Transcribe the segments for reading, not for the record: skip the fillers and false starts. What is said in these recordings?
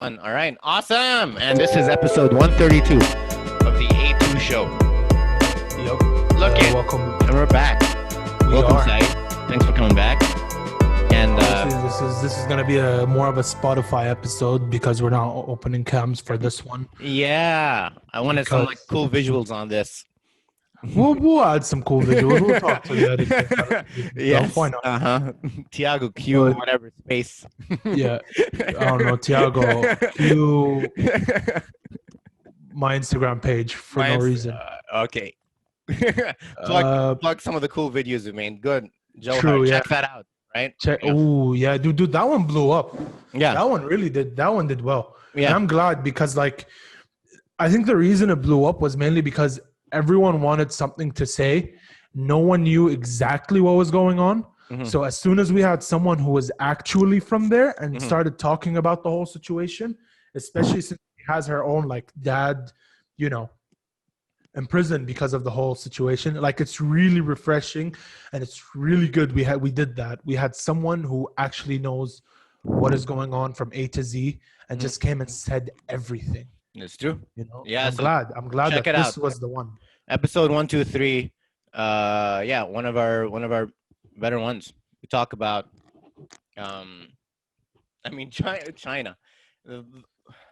All right, awesome. And this is episode 132 of the A2 show. Yep. Look it, Welcome. and we're back. We Welcome, are. Saeed. Thanks for coming back. And Honestly, this is gonna be a more of a Spotify episode because we're not opening cams for this one. yeah, I wanted some like Because cool visuals on this. we'll add some cool visuals. We'll talk to the editing Yes. stuff. Why not? Tiago Q, But whatever space. yeah, I don't know. Tiago, Q my Instagram page for no reason. Okay. plug Uh, plug some of the cool videos we made. Good. Joe true. Hart, Yeah. check that out. Right. Check. Yeah. Oh yeah, dude, that one blew up. Yeah. That one really did. That one did well. And Yeah. I'm glad because I think the reason it blew up was mainly because everyone wanted something to say. No one knew exactly what was going on. Mhm. So as soon as we had someone who was actually from there and Mhm. started talking about the whole situation, especially since she has her own dad, in prison because of the whole situation. Like it's really refreshing and it's really good. We did that. We had someone who actually knows what is going on from A to Z and Mhm. just came and said everything. It's true. Yeah, I'm so glad. I'm glad check that it this out. was the one. Episode 123. Yeah, one of our better ones. We talk about China. Uh,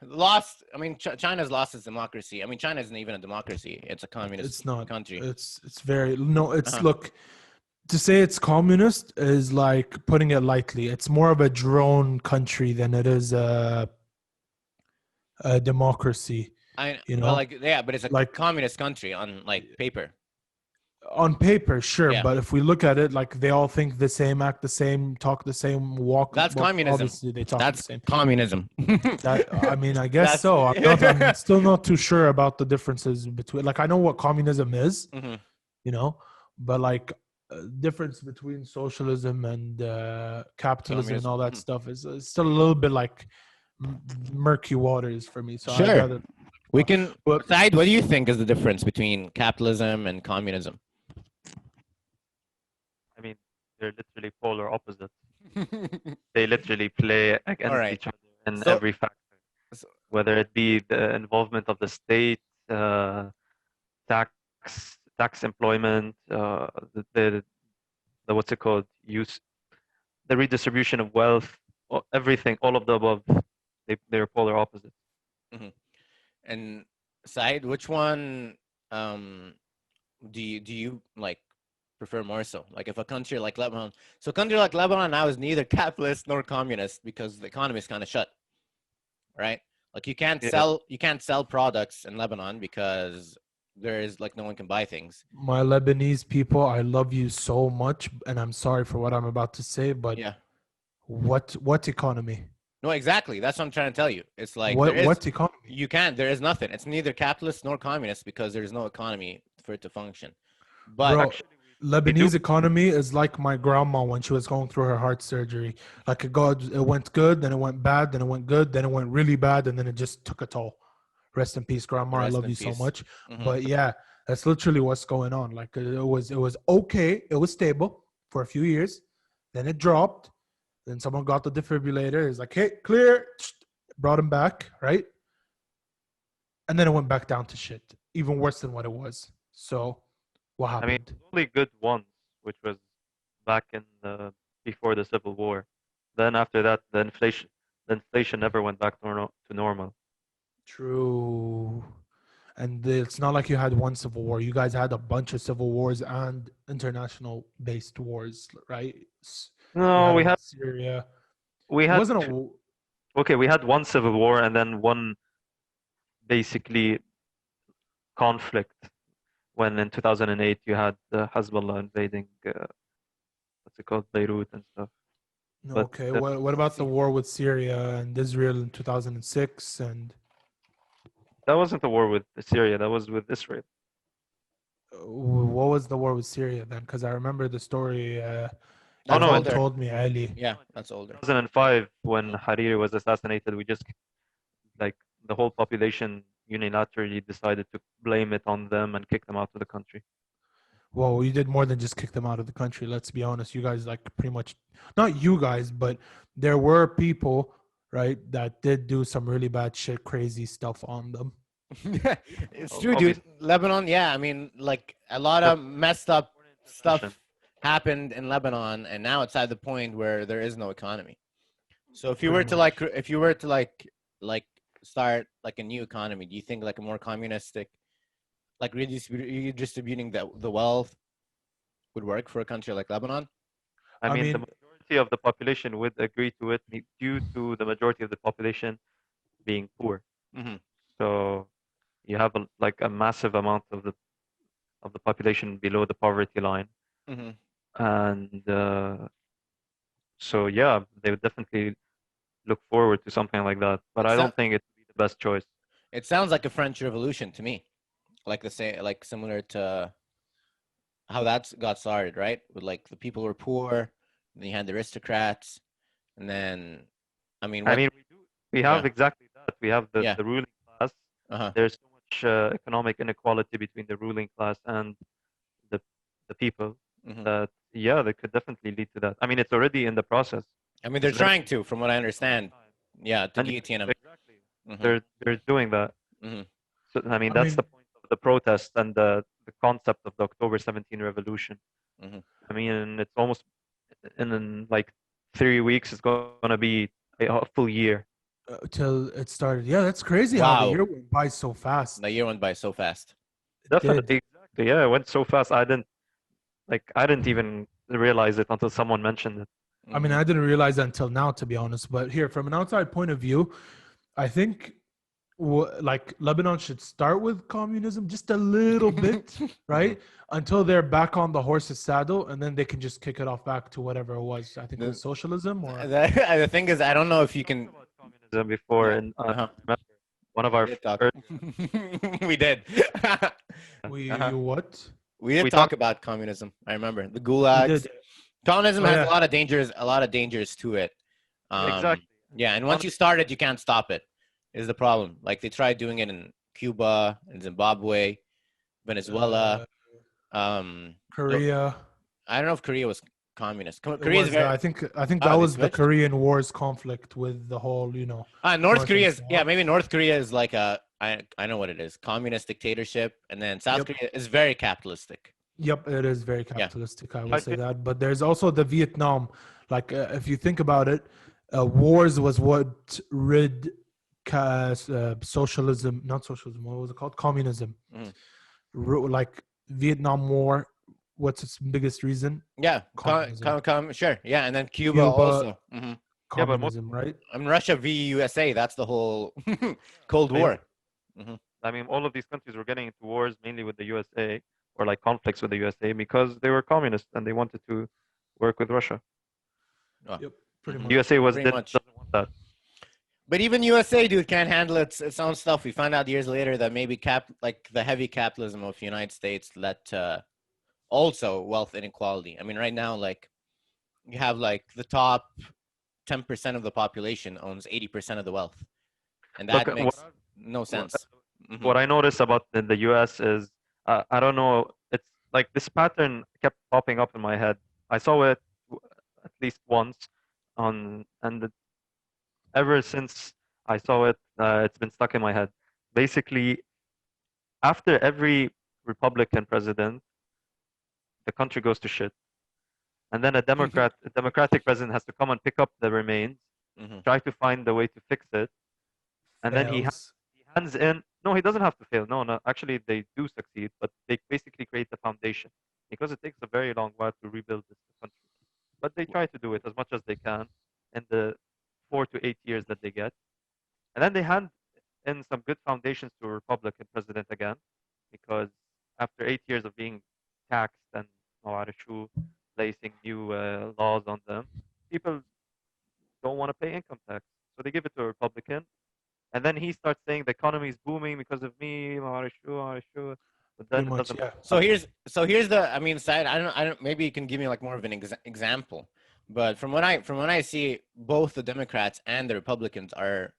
Lost. China's lost its democracy. China isn't even a democracy. It's a communist It's not. country. It's very no. It's Uh-huh. look, to say it's communist is like putting it lightly. It's more of a drone country than it is a democracy. But it's a Like communist country on like paper. on paper, sure, Yeah. but if we look at it, like they all think the same, act the same, talk the same, walk. That's well, communism. Obviously, they talk That's the same. communism. I guess That's- so. I'm still not too sure about the differences between. Like, I know what communism is, Mhm. but difference between socialism and capitalism and all that stuff is still a little bit like murky waters for me. So I'd Sure. rather. We can But decide. What do you think is the difference between capitalism and communism? I mean, they're literally polar opposites. They literally play against Alright. each other in So- every factor, so- whether it be the involvement of the state, tax, tax employment, the what's it called, use, the redistribution of wealth, everything, all of the above. They're polar opposites. And Saeed, which one do you like prefer more so? Like if a country like Lebanon, so a country like Lebanon now is neither capitalist nor communist because the economy is kind of shut, right? Like you can't sell products in Lebanon because there is like no one can buy things. my Lebanese people, I love you so much, and I'm sorry for what I'm about to say, but Yeah. what economy? No, exactly. That's what I'm trying to tell you. It's like What economy? you can't. There is nothing. It's neither capitalist nor communist because there is no economy for it to function. But Bro, Actually, Lebanese economy is like my grandma when she was going through her heart surgery. Like it went good, then it went bad, then it went good, then it went really bad, and then it just took a toll. Rest in peace, grandma. I Rest love in you so peace. much. Mhm. But yeah, that's literally what's going on. Like it was okay. It was stable for a few years. Then it dropped. Then someone got the defibrillator. It's like, hey, clear. Brought him back, right? And then it went back down to shit, even worse than what it was. So, what I happened? mean, it's only good once, which was back in before the Civil War. Then after that, the inflation never went back to normal. True. And it's not like you had one civil war. You guys had a bunch of civil wars and international based wars, right? No, we had Syria. we It had wasn't okay, we had one civil war and then one basically conflict when in 2008 you had the Hezbollah invading what's it called, Beirut and stuff. but okay. the- What about the war with Syria and Israel in 2006? And That wasn't a war with Syria, that was with Israel. what was the war with Syria then? Because I remember the story. That's no, older. told me, Ali. Yeah, that's older. 2005 when Hariri was assassinated, we just like the whole population unilaterally decided to blame it on them and kick them out of the country. Well, you did more than just kick them out of the country. Let's be honest. You guys, like, pretty much, not you guys, but there were people right, that did do some really bad shit, crazy stuff on them. It's true, dude. Obviously, Lebanon, yeah. I mean, like a lot the of messed up foreign intervention. stuff happened in Lebanon, and now it's at the point where there is no economy. So if you Pretty were to like, much. if you were to like start like a new economy, do you think like a more communistic, like redistributing the wealth would work for a country like Lebanon? I I mean, the mean, majority of the population would agree to it due to the majority of the population being poor. Mm-hmm. So you have like a massive amount of the population below the poverty line, Mm-hmm. and so yeah, they would definitely look forward to something like that. But It I so, don't think it would be the best choice. it sounds like a French Revolution to me, like the same, like similar to how that's got started, right? With like the people were poor, and then you had the aristocrats, and then, I mean, I what? mean, we Yeah, have exactly that. We have yeah, the ruling class. uh-huh. There's so much economic inequality between the ruling class and the the people Hmm. that yeah, they could definitely lead to that. I mean, it's already in the process. I mean, they're It's been trying to, from what I a long understand. time, Yeah, to and guillotine them. exactly Hmm. they're doing that. Hmm. So I mean, I that's the mean, point of the protest and the concept of the October 17 revolution. Hmm. I mean, it's almost in like 3 weeks. It's gonna be a full year. till it started. Yeah, that's crazy how the Wow, year went by so the fast. year went by so fast. It did. Definitely, exactly. Yeah, it went so fast. I didn't even realize it until someone mentioned it. I mean, Hmm. I didn't realize that until now, to be honest. But here, from an outside point of view, I think like Lebanon should start with communism just a little bit, Hmm. right? Until they're back on the horse's saddle, and then they can just kick it off back to whatever it was. I think it was The, socialism or the thing is, I don't know if you Talked can. about communism before, Yeah. and Uh-huh. I remember one of We our did talk. early, We did. we Uh-huh. you what? We did we talk talked about communism. I remember the We gulags. did. Communism Oh has yeah, a lot of dangers to it. exactly. Yeah, and once you Honestly, start it, you can't stop it. Is the problem? Like they tried doing it in Cuba, in Zimbabwe, Venezuela. uh, Um, tho- Korea. I don't know if Korea was communist. It Korea is was very. I think that Ah, they was the switched. Korean War's conflict with the whole North North Korea and is, yeah, South. maybe North Korea is like a, I know what it is, communist dictatorship, and then South Yep. Korea is very capitalistic. Yep, it is very Yeah. capitalistic. I will I say think that. But there's also the Vietnam. Like, if you think about it, wars was what rid socialism, not socialism. What was it called? Communism. Mhm. Like Vietnam War. What's its biggest reason? Yeah, Communism. sure. Yeah, and then Cuba Cuba, also. Hmm. yeah, but most communism, right? I mean, Russia v USA. That's the whole Cold they, War. Hmm. I mean, all of these countries were getting into wars mainly with the USA or like conflicts with the USA because they were communist and they wanted to work with Russia. Oh, Yep, pretty hmm. much. USA was Pretty much. doesn't want that. But even USA, dude, can't handle its own stuff. We found out years later that maybe like the heavy capitalism of the United States led to also wealth inequality. I mean, right now, like you have like the top 10% of the population owns 80% of the wealth, and Look, that makes no sense. Hmm. what I noticed about the US is I don't know, it's like this pattern kept popping up in my head. I saw it at least once on and ever since I saw it, it's been stuck in my head. Basically, after every Republican president, the country goes to shit, and then a Democratic president has to come and pick up the remains, Hmm. try to find a way to fix it, and then Fails. he hands in. No, he doesn't have to fail. No, no, actually, they do succeed, but they basically create the foundation because it takes a very long while to rebuild this country. But they try to do it as much as they can in the 4 to 8 years that they get. And then they hand in some good foundations to a Republican president again, because after 8 years of being taxed and Mawarishu placing new laws on them, people don't want to pay income tax. So they give it to a Republican. And then he starts saying the economy is booming because of me, Mawarishu, Mawarishu. But Pretty then it much, doesn't yeah. So here's the, I mean, side. I don't. Maybe you can give me like more of an example. But from what I see, both the Democrats and the Republicans are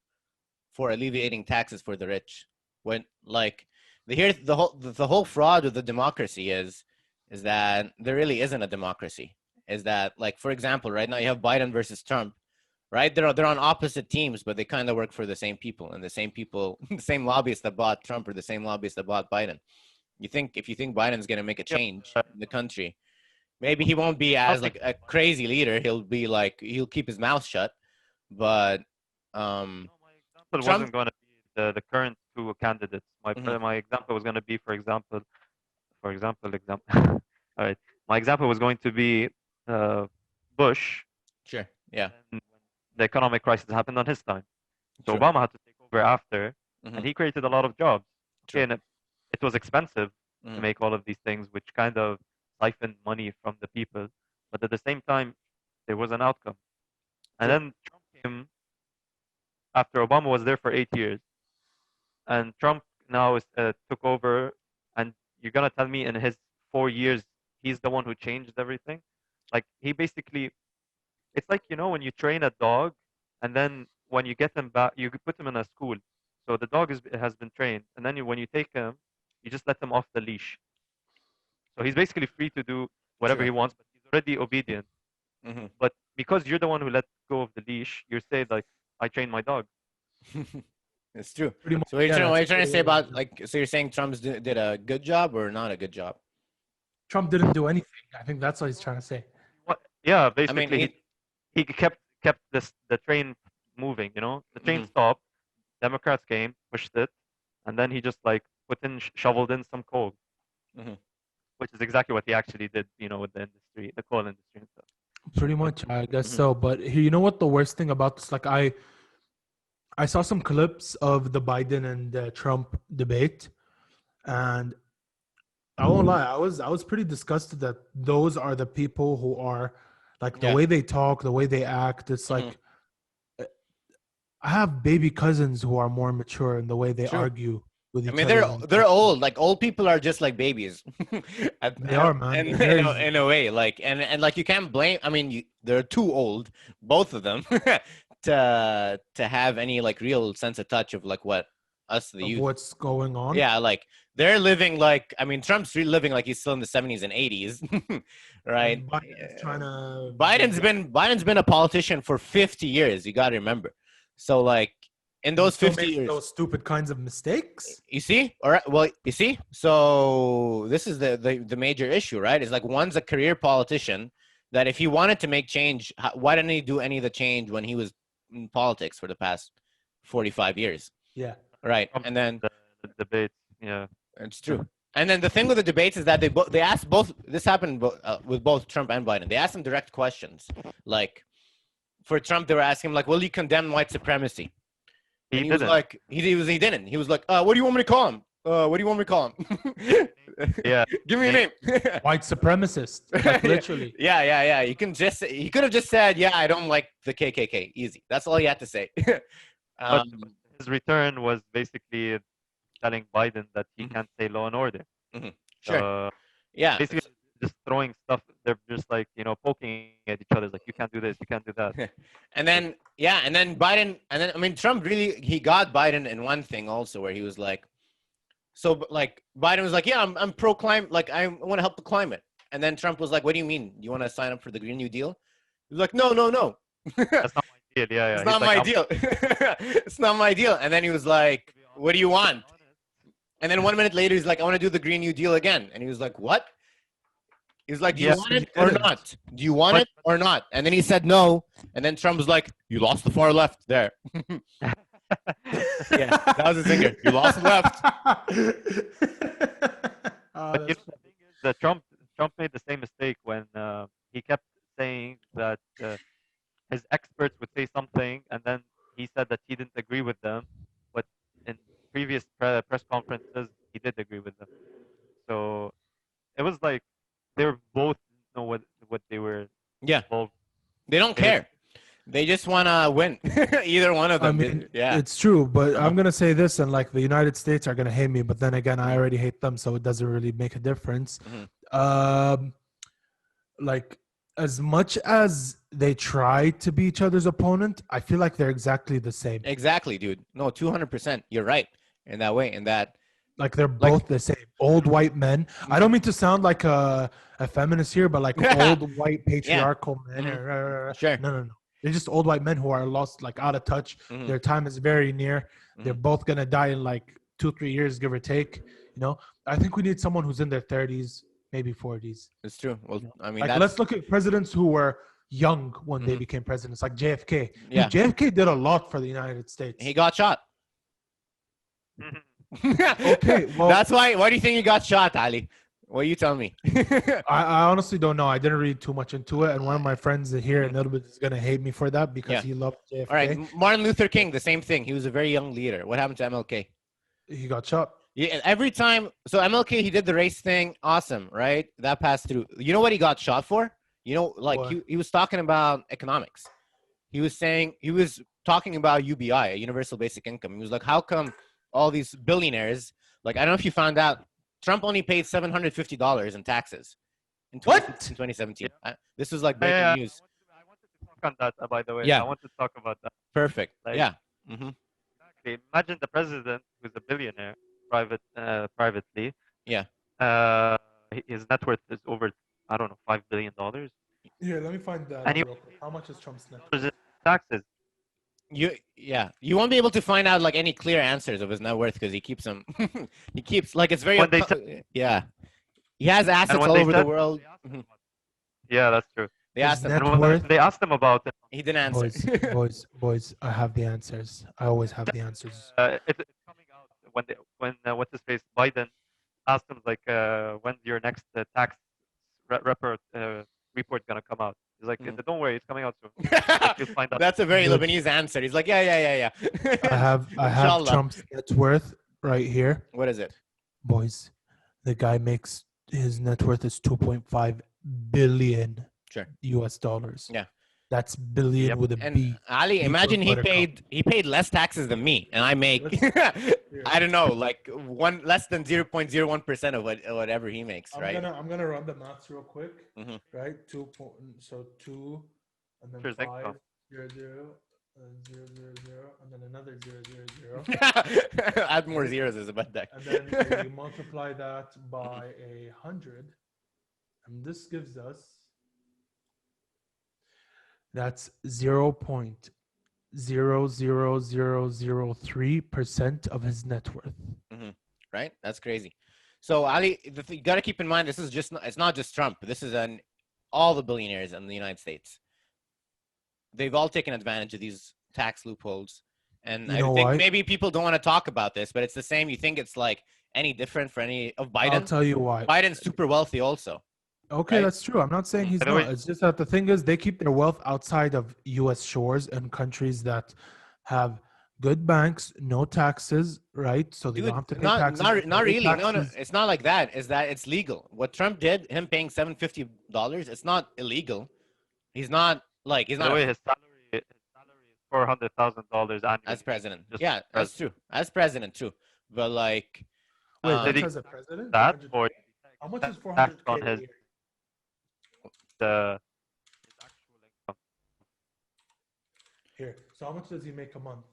for alleviating taxes for the rich. When like the whole fraud with the democracy is that there really isn't a democracy. Is that, like, for example, right now you have Biden versus Trump. right? They're on opposite teams, but they kind of work for the same people, and the same people, the same lobbyists that bought Trump, or the same lobbyists that bought Biden. If you think Biden's gonna make a Yeah, change in the country, maybe he won't be I don't as think like a crazy leader. He'll keep his mouth shut, but um, no, my example Trump. wasn't going to be the current two candidates. Mhm, My example was going to be, example. All right, my example was going to be uh, Bush, sure, and yeah, then when the economic crisis happened on his time. So true, Obama had to take over after, hmm and he created a lot of jobs. Okay, true, and it was expensive to hmm make all of these things, which kind of siphoned money from the people. But at the same time, there was an outcome. And true, then Trump came after Obama was there for 8 years, and Trump now took over. And you're gonna tell me in his 4 years he's the one who changed everything? Like he basically, it's like when you train a dog, and then when you get them back, you put him in a school. So the dog has been trained, and then when you take him, you just let him off the leash. So he's basically free to do whatever true. he wants, but he's already obedient. hmm But because you're the one who let go of the leash, you're saying like, I trained my dog. It's true. Pretty much, So what are you yeah, trying, what are that's you trying to pretty say much about it. like? So you're saying Trump's did a good job or not a good job? Trump didn't do anything. I think that's what he's trying to say. Yeah, I mean, basically he kept the train moving. The train mhm, stopped. Democrats came, pushed it, and then he just like shoveled in some coal, mhm. which is exactly what he actually did. With the industry, the coal industry and stuff. Sure. Pretty much, I guess Mhm. so. But here, you know what the worst thing about this? Like, I saw some clips of the Biden and Trump debate, and I won't lie, I was pretty disgusted that those are the people who are like the Yeah. way they talk, the way they act. It's Mhm. like I have baby cousins who are more mature in the way they True. argue with I each mean, other they're than they're Trump does. old. Like old people are just like babies, They are, man. and They're very. in a way, like and like you can't blame. I mean, they're too old, both of them, to have any like real sense of touch of like what us the Of youth. what's going on. Yeah, like they're living like I mean, Trump's living like he's still in the 70s and 80s, right? And Biden is trying to Biden's been a politician for 50 years. You got to remember. So like in and he those still 50 makes years, those stupid kinds of mistakes. you see, all right. Well, you see, so this is the major issue, right? It's like one's a career politician that if he wanted to make change, why didn't he do any of the change when he was in politics for the past 45 years, Yeah. right? Trump And then the debates. Yeah. it's true. And then the thing with the debates is that they asked both. This happened with both Trump and Biden. They asked him direct questions. Like for Trump, they were asking him like, "Will you condemn white supremacy?" And He he was didn't. like, he didn't. He was like, "What do you want me to call him? What do you want me to call him? Yeah. Give me a name." White supremacist. Like literally. Yeah. He could have just said, "Yeah, I don't like the KKK." Easy. That's all he had to say. But his return was basically telling Biden that he mhm, can't say law and order. mhm. Sure. So Yeah. basically, just throwing stuff. They're just like poking at each other. Like you can't do this, you can't do that. And then yeah, and then Biden, and then I mean Trump really he got Biden in one thing also where he was like, so like Biden was like, yeah, I'm pro climate, like I want to help the climate, and then Trump was like, what do you mean? You want to sign up for the Green New Deal? He was like, no, That's not my deal. Yeah, it's yeah. He's not like, my I'm deal. It's not my deal. And then he was to like, be what do you to be want? And then honest. 1 minute later, he's like, I want to do the Green New Deal again. And he was like, what? He's like, do He you Yeah, want said he it or didn't. not? Do you want but it or not? And then he said no. And then Trump was like, you lost the far left there. Yeah, that was a zinger. You lost the left. Oh, but that's the thing is that Trump made the same mistake when he kept saying that his experts would say something, and then he said that he didn't agree with them, but in previous press conferences he did agree with them. So it was like they were both didn't know what they were Yeah, involved. they don't They were care. They just want to win. Either one of I them. mean, Yeah. it's true, but Uh-huh. I'm gonna say this, and like the United States are gonna hate me, but then again, I Mhm, already hate them, so it doesn't really make a difference. mhm. Um, like as much as they try to be each other's opponent, I feel like they're exactly the same. Exactly, dude. No, 200%. You're right in that way. In that, Like they're like, both the same. Old white men. I don't mean to sound like a feminist here, but like old white yeah. patriarchal men. Mhm. Sure. No, no, no. They're just old white men who are lost, like out of touch. Mhm. Their time is very near. They're Mhm. both gonna die in like 2-3 years, give or take. You know, I think we need someone who's in their 30s, maybe 40s. It's true. Well, You know? I mean, Like, that's let's look at presidents who were young when they Mhm. became presidents, like JFK. Yeah. Dude, JFK did a lot for the United States. he got shot. Okay, well, That's why. Why do you think he got shot, Ali? What you tell me? I honestly don't know. I didn't read too much into it, and one of my friends here in a little bit is gonna hate me for that because Yeah. he loved JFK. All right, Martin Luther King, the same thing. He was a very young leader. What happened to MLK? He got shot. Yeah, every time. So MLK, he did the race thing. Awesome, right? That passed through. You know what he got shot for? You know, like What? he was talking about economics. He was talking about UBI, Universal Basic Income. He was like, how come all these billionaires, like I don't know if you found out, Trump only paid $750 in taxes in What? 2017. This was like breaking news. I wanted to talk on that, by the way. Yeah. I want to talk about that. Perfect. Like- Yeah. Hmm. Exactly. Imagine the president who's a billionaire, privately. Yeah. His net worth is over, I don't know, $5 billion. Here, let me find that. And Real quick. How much is Trump's net? There's taxes. You won't be able to find out like any clear answers of his net worth because he keeps them. He keeps like it's very When they yeah. He has assets when all they over the said- world. they asked him Mhm. about- Yeah, that's true. They His asked him. net And when worth? they asked him about it, He didn't answer. Boys, I have the answers. I always have the answers. it's coming out when what's his face Biden asked him like, when's your next tax report gonna come out? He's like, Mhm. don't worry, it's coming out soon. You'll find out. That's a very Good. Lebanese answer. He's like, yeah. I have Inshallah. Trump's net worth right here. What is it? Boys, the guy makes his net worth is 2.5 billion Sure. US dollars. Yeah. That's billion Yep. with a And B. Ali, B for imagine he buttercup. paid less taxes than me, and I make I don't know, like less than 0.01% of whatever he makes, right? I'm gonna run the maths real quick. Mhm. Right, 2, and then Here's 5, income. 0, 0, 0, 0, 0, and then another 0, 0, 0. Add more zeros is about that. And then you multiply that by 100, and this gives us that's 0.00003% of his net worth. Right? That's crazy. So Ali, you got to keep in mind, this is it's not just Trump. This is all the billionaires in the United States. They've all taken advantage of these tax loopholes. And You I know think why? maybe people don't want to talk about this, but it's the same. You think it's like any different for any of I'll Biden? tell you why. Biden's super wealthy also. Okay, right? that's true. I'm not saying he's By the way- not. It's just that the thing is, they keep their wealth outside of U.S. shores and countries that have good banks, no taxes, right? So they Dude, don't have to pay not, taxes. not, They not pay really. No, taxes. it's not like that. Is that it's legal. What Trump did, him paying $750, it's not illegal. He's not By not the way, his salary is $400,000 annually. as president. Just Yeah, that's true. As president too. But like, Wait, um, that's he- as a president? that 400K? or How much is tax 400K on a his year? his actual income. Here. So how much does he make a month?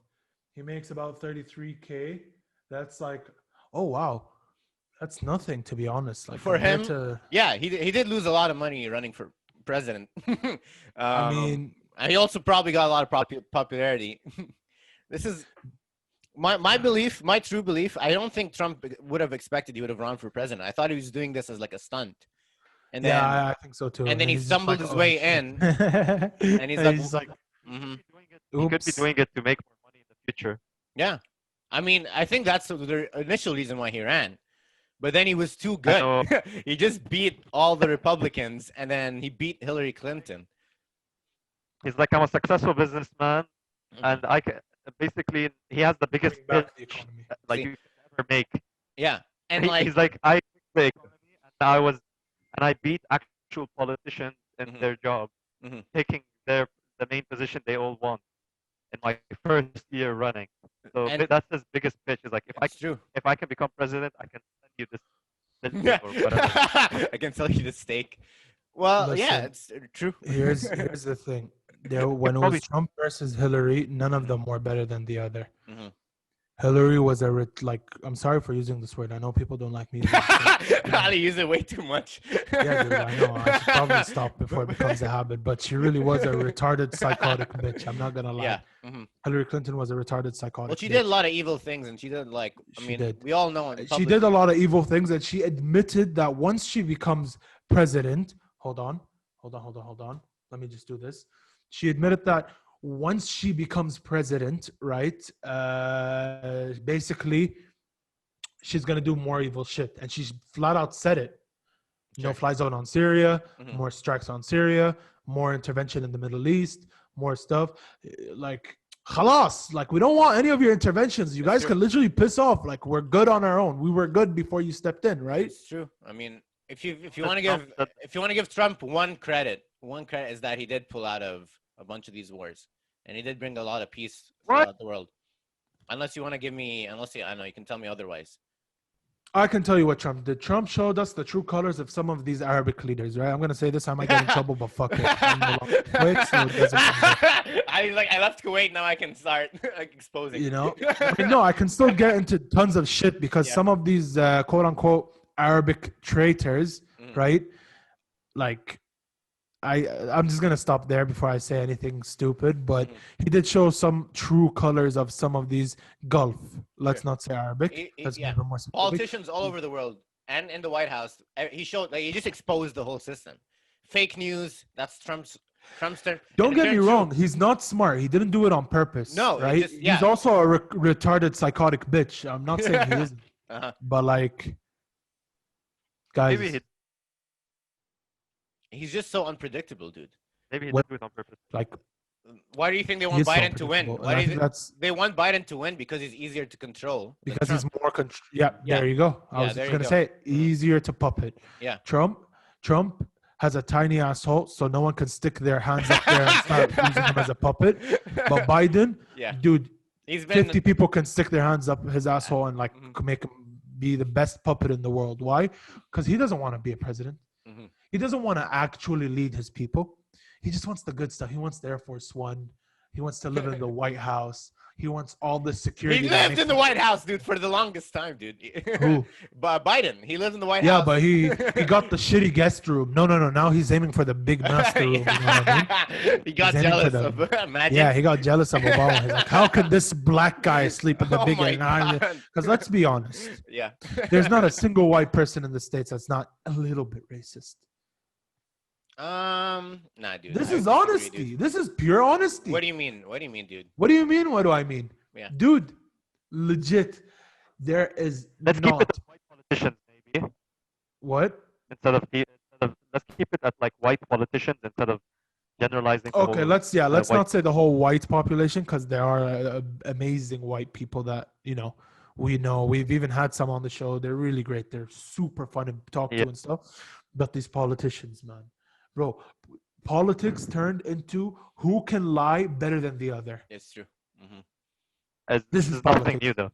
He makes about 33K. That's like, oh wow, that's nothing to be honest. Like For compared him, to, yeah, he did lose a lot of money running for president. I mean, and he also probably got a lot of popularity. This is my belief, my true belief. I don't think Trump would have expected he would have run for president. I thought he was doing this as like a stunt. And then, yeah, I think so too. and then he he's just stumbled like, his oh, way shit. in, and he's like, just like, mhm. He could be oops. doing it to make more money in the future. Yeah. I mean, I think that's the initial reason why he ran. But then he was too I good. know. He just beat all the Republicans, and then he beat Hillary Clinton. He's like, I'm a successful businessman, Mhm. and basically he has the biggest Bring back the pitch economy. like See. you could ever make. Yeah. And like, He's like, I fixed the economy, and I beat actual politicians in Mhm. their job, Mhm. taking the main position they all want in my first year running. So And- that's his biggest pitch. Is like, it's true. if I can become president, I can send you this bill or whatever. I can tell you the stake. Well, yeah, Listen, it's true. Here's the thing. There, when it probably- was Trump versus Hillary, none of them were better than the other. Mhm. Hillary was like, I'm sorry for using this word. I know people don't like me using this word. Ali use it way too much. Yeah, dude, I know. I should probably stop before it becomes a habit. But she really was a retarded, psychotic bitch. I'm not gonna lie. Yeah. hmm Hillary Clinton was a retarded, Well, psychotic she bitch. did a lot of evil things, and she did I She mean, did. we all know in She public. did a lot of evil things, and she admitted that once she becomes president, hold on. Let me just do this. She admitted that once she becomes president, right? Basically, she's gonna do more evil shit, and she's flat out said it. No Sure. fly zone on Syria, Mhm. more strikes on Syria, more intervention in the Middle East, more stuff. Like, khalas, like we don't want any of your interventions. You That's guys true. can literally piss off. Like, we're good on our own. We were good before you stepped in, right? It's true. I mean, if you But want to Trump give said if you want to give Trump one credit is that he did pull out of a bunch of these wars, and he did bring a lot of peace what? throughout the world. Unless you want to give me, I know you can tell me otherwise. I can tell you what Trump did. Trump showed us the true colors of some of these Arabic leaders, right? I'm gonna say this, I might get in trouble, but fuck it. I'm no longer Kuwait, so it doesn't matter. I left Kuwait. Now I can start like exposing. You know, I mean, no, I can still get into tons of shit because Yeah. some of these quote unquote Arabic traitors, Mhm. right? Like, I'm just gonna stop there before I say anything stupid. But Mhm. he did show some true colors of some of these Gulf. Let's Sure. not say Arabic. Let's Yeah, be more specific. politicians all over the world and in the White House. He showed he just exposed the whole system. Fake news. That's Trumpster. Don't And it get me turned true. wrong. He's not smart. He didn't do it on purpose, No, it right? just He's also a retarded, psychotic bitch. I'm not saying he isn't, uh-huh. but like, guys, Maybe He's just so unpredictable, dude. maybe he what, did do it on purpose. like, Why do you think they he want is so Biden to win? unpredictable, and Why I do you think that's they want Biden to win because he's easier to control than because he's Trump? more. Yeah, Yeah, there you go. I yeah, was there just you gonna go. say Mhm. easier to puppet. Yeah. Trump has a tiny asshole, so no one can stick their hands up there and start using him as a puppet. But Biden, Yeah, dude, he's 50 been. people can stick their hands up his asshole and like Mhm, make him be the best puppet in the world. Why? Because he doesn't want to be a president. mhm. He doesn't want to actually lead his people. He just wants the good stuff. He wants the Air Force One. He wants to live in the White House. He wants all the He security that lived makes in the him. White House, dude, for the longest time, dude. Who? But Biden, he lives in the White Yeah, House. but he got the shitty guest room. No. Now he's aiming for the big master room. You know what I mean? He got He's aiming for jealous the. of imagine. Yeah, he got jealous of Obama. He's like, how could this black guy sleep in the Oh big my and god. because let's be honest, Yeah. there's not a single white person in the States that's not a little bit racist. Nah, dude. This I is disagree, honesty. dude. This is pure honesty. What do you mean? What do you mean, dude? What do you mean? What do I mean? Yeah. Dude, legit, there is Let's keep it not. at white politicians, maybe What? let's keep it at like white politicians instead of generalizing the Okay, whole let's white. not say the whole white population because there are amazing white people that we know. We've even had some on the show. They're really great. They're super fun to talk Yeah. to and stuff. But these politicians, man, bro, politics turned into who can lie better than the other. It's true. hmm As This this is is nothing politics. new though.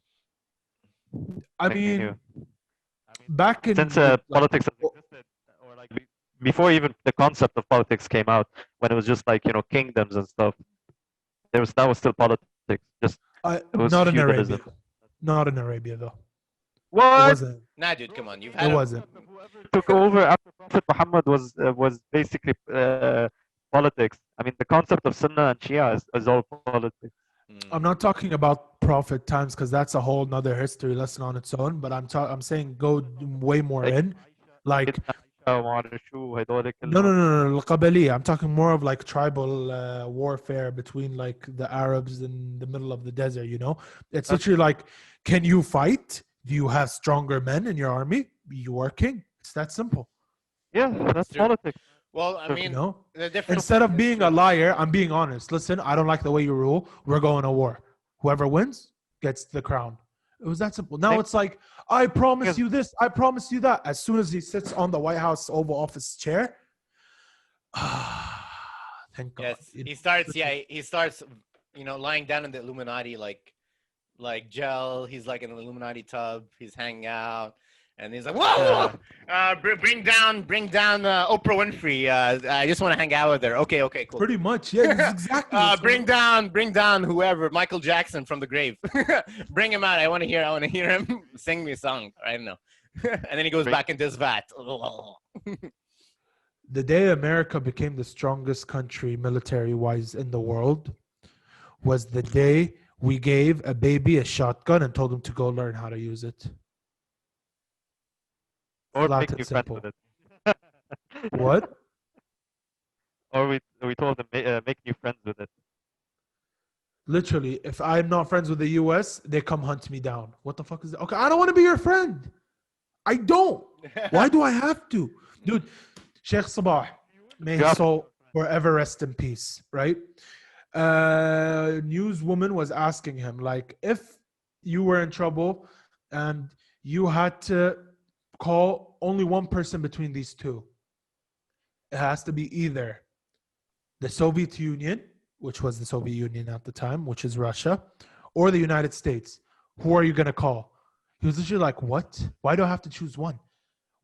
I Nothing mean, new. back in Since like, politics has existed, or like before even the concept of politics came out, when it was just like kingdoms and stuff, that was still politics. Just it was not in feudalism. Arabia. Not in Arabia though. It What? wasn't. Nah, dude, come on. You've It had wasn't. Whoever took over after Prophet Muhammad was basically politics. I mean, the concept of Sunnah and Shia is all politics. I'm not talking about prophet times because that's a whole nother history lesson on its own. But I'm saying go way more Like in, like Aisha وما أعرف شو هدول no كلهم. القبلية. I'm talking more of like tribal warfare between like the Arabs in the middle of the desert. It's literally like, can you fight? Do you have stronger men in your army? You are king. It's that simple. Yeah, that's true. politics. Well, I mean, the difference. Instead of being a liar, I'm being honest. Listen, I don't like the way you rule. We're going to war. Whoever wins gets the crown. It was that simple. Now it's like, I promise you this, I promise you that. As soon as he sits on the White House Oval Office chair, thank God. Yes, he starts. Yeah, he starts. Lying down in the Illuminati like gel. He's like in the Illuminati tub. He's hanging out. And he's like, "Whoa, bring down Oprah Winfrey. I just want to hang out with her. Okay, cool. Pretty much, yeah. This is exactly what's bring going on. down whoever, Michael Jackson from the grave. Bring him out. I want to hear him sing me a song. I don't know." And then he goes Bring- back into his vat. The day America became the strongest country military-wise in the world was the day we gave a baby a shotgun and told him to go learn how to use it. or Flat make and new friends simple. with it. What? Or we told them make new friends with it. Literally, if I'm not friends with the US, they come hunt me down. What the fuck is that? Okay, I don't want to be your friend. I don't. Why do I have to? Dude, Sheikh Sabah, may his soul forever rest in peace, right? Newswoman was asking him, like, if you were in trouble and you had to call only one person between these two, it has to be either the Soviet Union, which was the Soviet Union at the time, which is Russia, or the United States. Who are you going to call? He was literally like, what? Why do I have to choose one?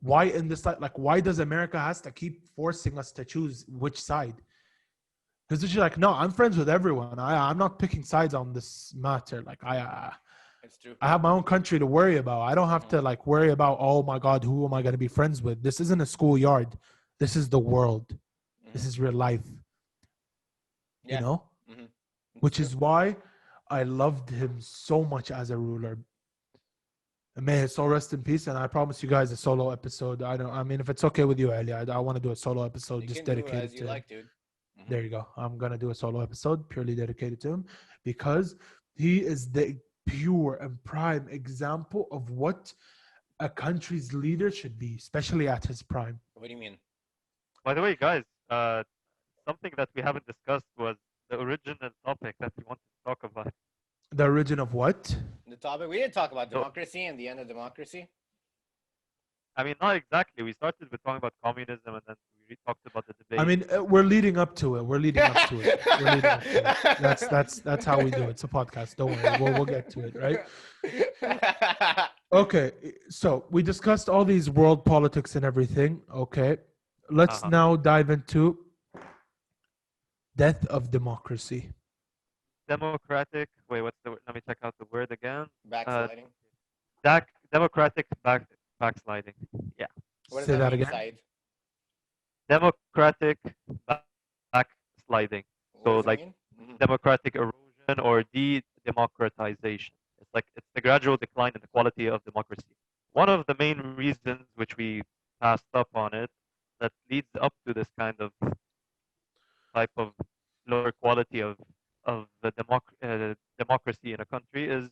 Why in this, like, why does America has to keep forcing us to choose which side? Because literally like, no, I'm friends with everyone. I'm not picking sides on this matter. Like, It's true. I have my own country to worry about. I don't have to like worry about, oh my God, who am I going to be friends with? This isn't a schoolyard. This is the world. This is real life. Yeah. You know? Mm-hmm. Which is why I loved him so much as a ruler. And may his soul rest in peace. And I promise you guys a solo episode. I mean, if it's okay with you, Ali, I want to do a solo episode You just can do dedicated as you to him. like, dude. Mhm. There you go. I'm gonna do a solo episode purely dedicated to him because he is the pure and prime example of what a country's leader should be, especially at his prime. What do you mean? By the way, guys, something that we haven't discussed was the original topic that we wanted to talk about. The origin of what? The topic we didn't talk about So- democracy and the end of democracy. I mean, not exactly. We started with talking about communism, and then we talked about the debate. I mean, we're leading up to it. We're leading up to it. We're leading up to it. That's how we do it. It's a podcast. Don't worry. We'll get to it, right? Okay. So we discussed all these world politics and everything. Okay. Let's now dive into death of democracy. Democratic. Wait, what's the word? Let me check out the word again. Backsliding. Democratic backsliding. Yeah. What does Say that mean, again. Saeed? Democratic backsliding. What So does it like mean? Mhm. democratic erosion or de-democratization. It's the gradual decline in the quality of democracy. One of the main reasons which we passed up on it that leads up to this kind of type of lower quality of the democracy in a country is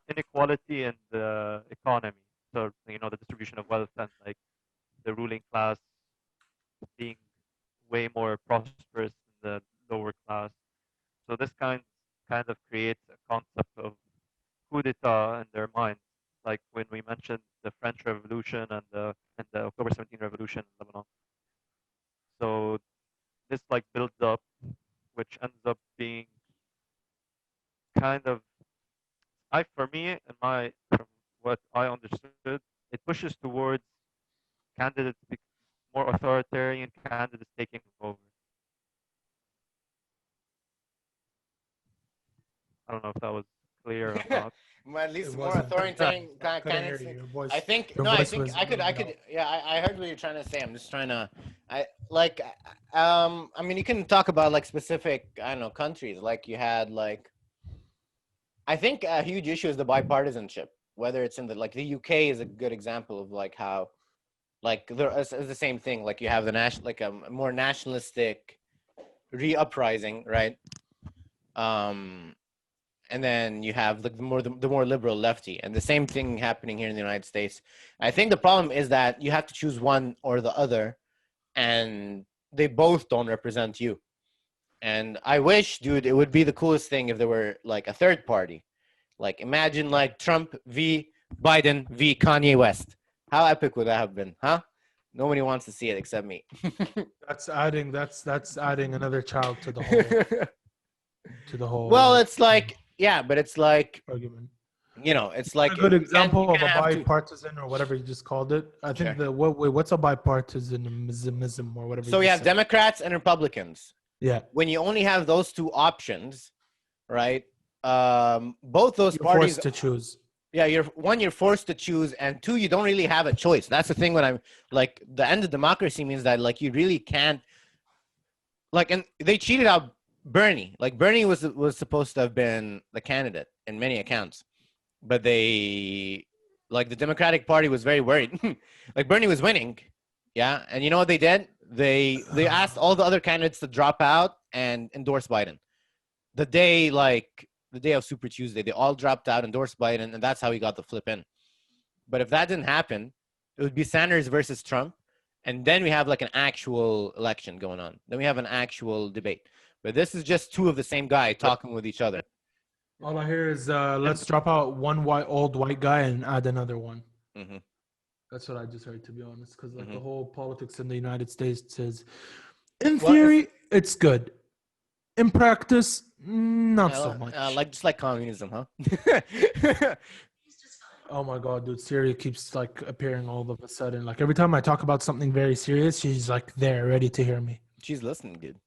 inequality in the economy. So the distribution of wealth and like the ruling class being way more prosperous than the lower class. So this kind of creates a concept of coup d'état in their minds. Like when we mentioned the French Revolution and the October 17 Revolution in Lebanon. So this like builds up, which ends up being kind of for me and from what I understood, it pushes towards candidates more authoritarian candidates taking over. I don't know if that was clear or not. Well, at least It more wasn't. authoritarian I couldn't hear candidates. you. Your voice. I think Your no. I voice think was I could. I moving could. out. Yeah, I heard what you're trying to say. I'm just trying to. I like. I mean, you can talk about like specific. I don't know countries. Like you had like. I think a huge issue is the bipartisanship. Whether it's in the UK is a good example of like how, like there is the same thing. Like you have the like a more nationalistic, re-uprising, right? And then you have the more liberal lefty, and the same thing happening here in the United States. I think the problem is that you have to choose one or the other, and they both don't represent you. And I wish, dude, it would be the coolest thing if there were like a third party. Like imagine like Trump v. Biden v. Kanye West. How epic would that have been, huh? Nobody wants to see it except me. That's adding another child to the whole Well, like, it's like, yeah, but it's like, argument. You know, it's A like good you can't example of a have to. bipartisan or whatever you just called it. I think Sure. what's a bipartisanism or whatever you So we just have said. Democrats and Republicans. Yeah, When you only have those two options, right? Both those you're parties, forced to choose. yeah, you're forced to choose, and two, you don't really have a choice. That's the thing. When I'm like, the end of democracy means that like you really can't, like, and they cheated out Bernie. Like Bernie was supposed to have been the candidate in many accounts, but they, like, the Democratic Party was very worried. Like Bernie was winning, yeah, and you know what they did? They asked all the other candidates to drop out and endorse Biden. The day of Super Tuesday, they all dropped out, endorsed Biden, and that's how he got the flip in. But if that didn't happen, it would be Sanders versus Trump, and then we have like an actual election going on. Then we have an actual debate. But this is just two of the same guy But talking with each other. All I hear is and let's drop out one old white guy and add another one. Hmm. That's what I just heard, to be honest, because like Hmm. the whole politics in the United States is, in Well, theory, it's good. In practice, not so much. like just like communism, huh? Oh my god, dude, Syria keeps like appearing all of a sudden. Like every time I talk about something very serious, she's like there, ready to hear me. She's listening, dude.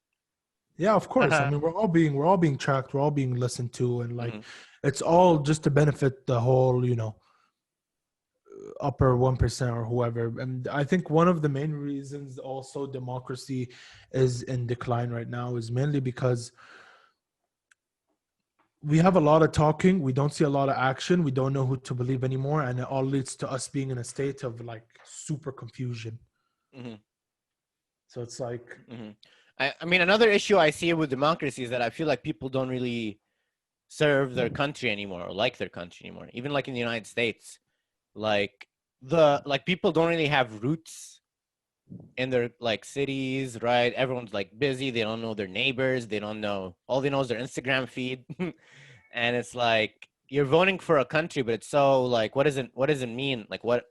Yeah, of course. I mean, we're all being tracked, we're all being listened to, and like Hmm. it's all just to benefit the whole, upper 1% or whoever. And I think one of the main reasons also democracy is in decline right now is mainly because we have a lot of talking, we don't see a lot of action, we don't know who to believe anymore, and it all leads to us being in a state of like super confusion. Hmm. So it's like, Hmm. I mean, another issue I see with democracy is that I feel like people don't really serve their country anymore or like their country anymore. Even like in the United States, like people don't really have roots in their like cities, right? Everyone's like busy. They don't know their neighbors. They don't know. All they know is their Instagram feed, and it's like you're voting for a country, but it's so like what does it mean? Like what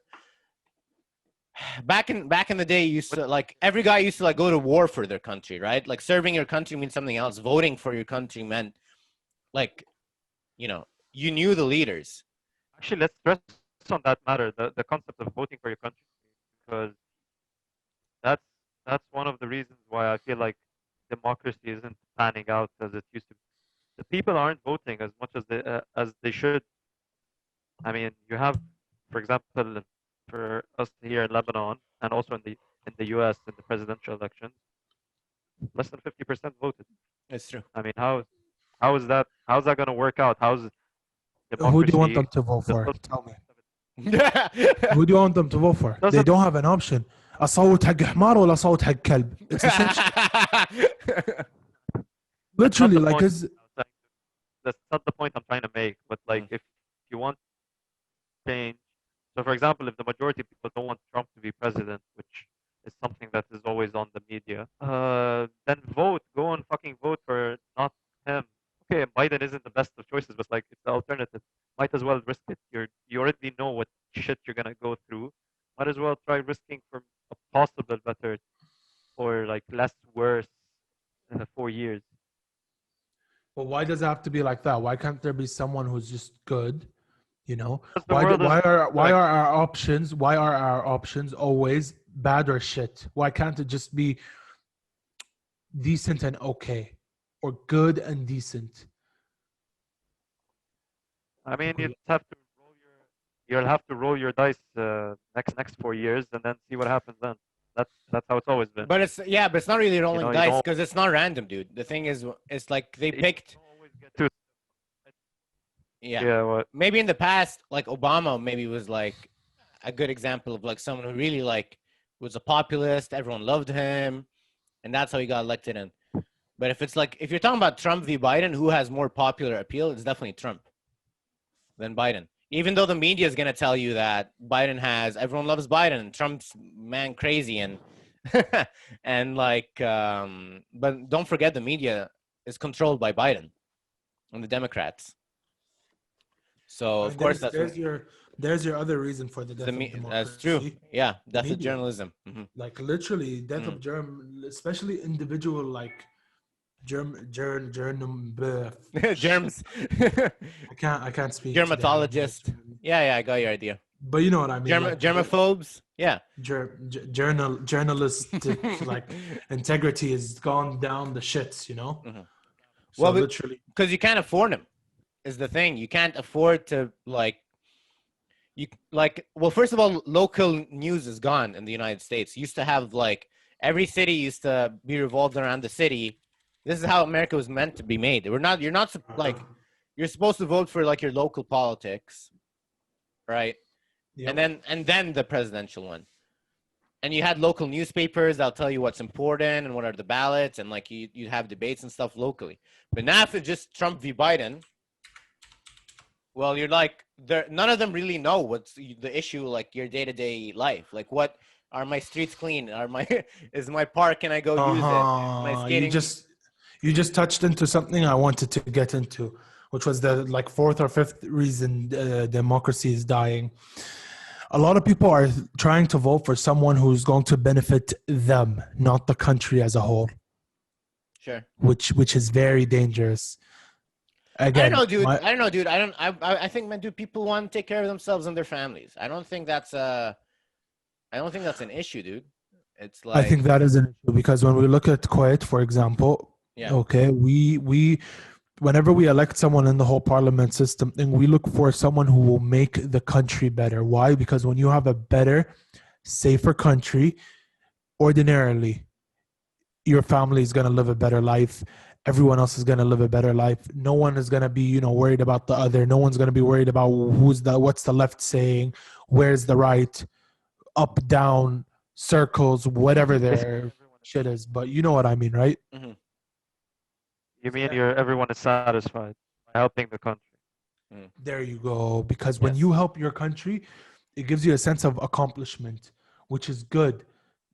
back in the day, you used what to like every guy used to like go to war for their country, right? Like serving your country means something else. Voting for your country meant like you knew the leaders. actually let's stress on that matter, the concept of voting for your country, because that's that's one of the reasons why I feel like democracy isn't panning out as it used to be. The people aren't voting as much as they should. I mean, you have, for example, for us here in Lebanon and also in the U.S. in the presidential elections, less than 50% voted. It's true. I mean, how's that going to work out? How's who do you want democracy them to vote the for? social Tell me. It Who do you want them to vote for? They doesn't don't have an option. أصوت حق حمار ولا أصوت حق كلب. It's essentially, that's not literally, the like, point. is That's not the point I'm trying to make. But like, Mm. if you want change, so for example, if the majority of people don't want Trump to be president, which is something that is always on the media, then vote. Go and fucking vote for not him. Okay, Biden isn't the best of choices, but like it's the alternative. Might as well risk it. You already know what shit you're gonna go through. Might as well try risking for a possible better or like less worse 4 years. But why does it have to be like that? Why can't there be someone who's just good? You know, Because the why do, world is why are why like are our options always bad or shit? Why can't it just be decent and okay, or good and decent? I mean, Because you'll have to roll your dice next 4 years and then see what happens then. That's how it's always been. but it's not really rolling You dice don't because it's not random, dude. The thing is, it's like they you picked. don't always get to Yeah, yeah what maybe in the past, like Obama, maybe was like a good example of like someone who really like was a populist. Everyone loved him, and that's how he got elected in. But if you're talking about Trump v. Biden, who has more popular appeal, it's definitely Trump than Biden. Even though the media is gonna tell you that Biden has, everyone loves Biden, Trump's man crazy, and and like, but don't forget the media is controlled by Biden and the Democrats. So I of mean, course there's your other reason for the death of that's true. democracy, Yeah, the death of media. journalism. Hmm. Like literally, death Hmm. of germ, especially individual like Germs. I can't speak today. I don't know what's Germatologist. wrong with me. Yeah, I got your idea. But you know what I mean, like Germaphobes. Yeah. journalistic like integrity has gone down the shits, you know. Mhm. So Well, literally, because you can't afford them is the thing. You can't afford to like you like. Well, first of all, local news is gone in the United States. Used to have like every city used to be revolved around the city. This is how America was meant to be made. We're not. You're not like you're supposed to vote for like your local politics, right? yep. And then the presidential one. And you had local newspapers that'll tell you what's important and what are the ballots, and like you have debates and stuff locally. But now if it's just Trump v. Biden, well, you're like none of them really know what's the issue, like your day-to-day life. Like, what are my streets clean? Are my is my park, can I go use it? My You skating. just touched into something I wanted to get into, which was the like fourth or fifth reason democracy is dying. A lot of people are trying to vote for someone who's going to benefit them, not the country as a whole, Sure. which is very dangerous. I don't Again, know, dude. I don't know, dude. I think, man, dude, people want to take care of themselves and their families. I don't think that's an issue, dude. It's I like, think that is an issue because when we look at Kuwait, for example, yeah. okay, we whenever we elect someone in the whole parliament system, then we look for someone who will make the country better. Why? Because when you have a better, safer country, ordinarily, your family is going to live a better life. Everyone else is going to live a better life. No one is going to be, worried about the other. No one's going to be worried about what's the left saying, where's the right, up, down, circles, whatever their shit is. But you know what I mean, right? Mm-hmm. You So mean yeah, everyone is satisfied by helping the country? Mm. there you go. Because when Yes. you help your country, it gives you a sense of accomplishment, which is good.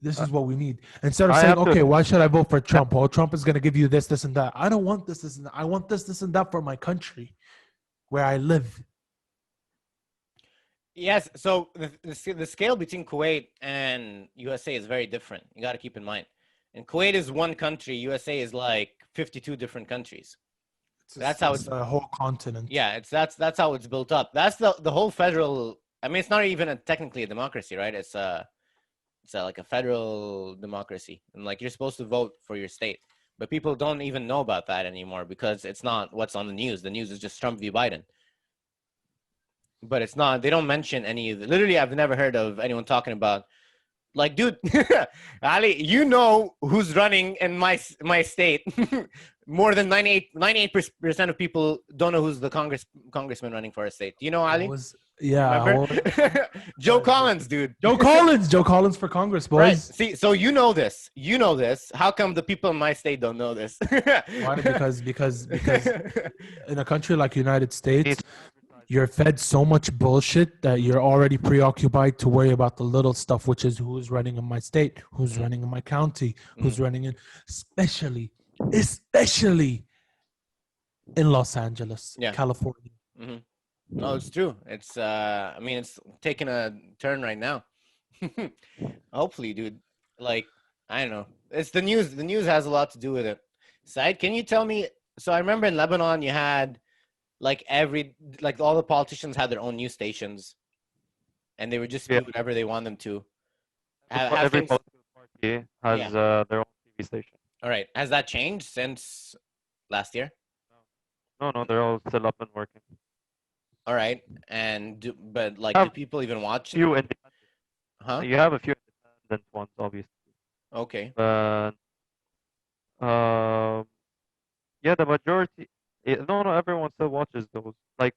This Uh, is what we need. Instead of I saying, have to. okay, why should I vote for Yeah, Trump? Well, Trump is going to give you this, this, and that. I don't want this, and that. I want this, and that for my country where I live. Yes. So the scale between Kuwait and USA is very different. You got to keep in mind. And Kuwait is one country. USA is like 52 different countries. That's how It's it's. a whole continent. Yeah. That's how it's built up. That's the whole federal. I mean, it's not even technically a democracy, right? It's like a federal democracy, and like you're supposed to vote for your state. But people don't even know about that anymore because it's not what's on the news. The news is just Trump v. Biden. But it's not. They don't mention any of it. Literally, I've never heard of anyone talking about. Like, dude, Ali, you know who's running in my state. More than 98% of people don't know who's the congressman running for a state. Do you know, What Ali? was yeah? Remember? What was his name? Joe Collins, dude. Joe Collins. Joe Collins for Congress, Right. boys. See, so you know this. You know this. How come the people in my state don't know this? Why? Because in a country like United States, needs you're fed so much bullshit that you're already preoccupied to worry about the little stuff, which is who's running in my state, who's Mhm. running in my county, who's Mhm. running in, especially in Los Angeles, Yeah. California. Hmm. No, it's true. It's I mean, it's taking a turn right now. Hopefully, dude. Like, I don't know. It's the news. The news has a lot to do with it. Said, can you tell me? So I remember in Lebanon, you had like all the politicians had their own news stations, and they would just yeah, spew whatever they want them to. Have every things? political party Yeah. has their own TV station. All right. Has that changed since last year? No, they're all still up and working. All right. And but You like, do have people even watch it? few independent. Huh? You have a few independent ones, obviously, Okay. but um, yeah, the majority. No, everyone still watches those. Like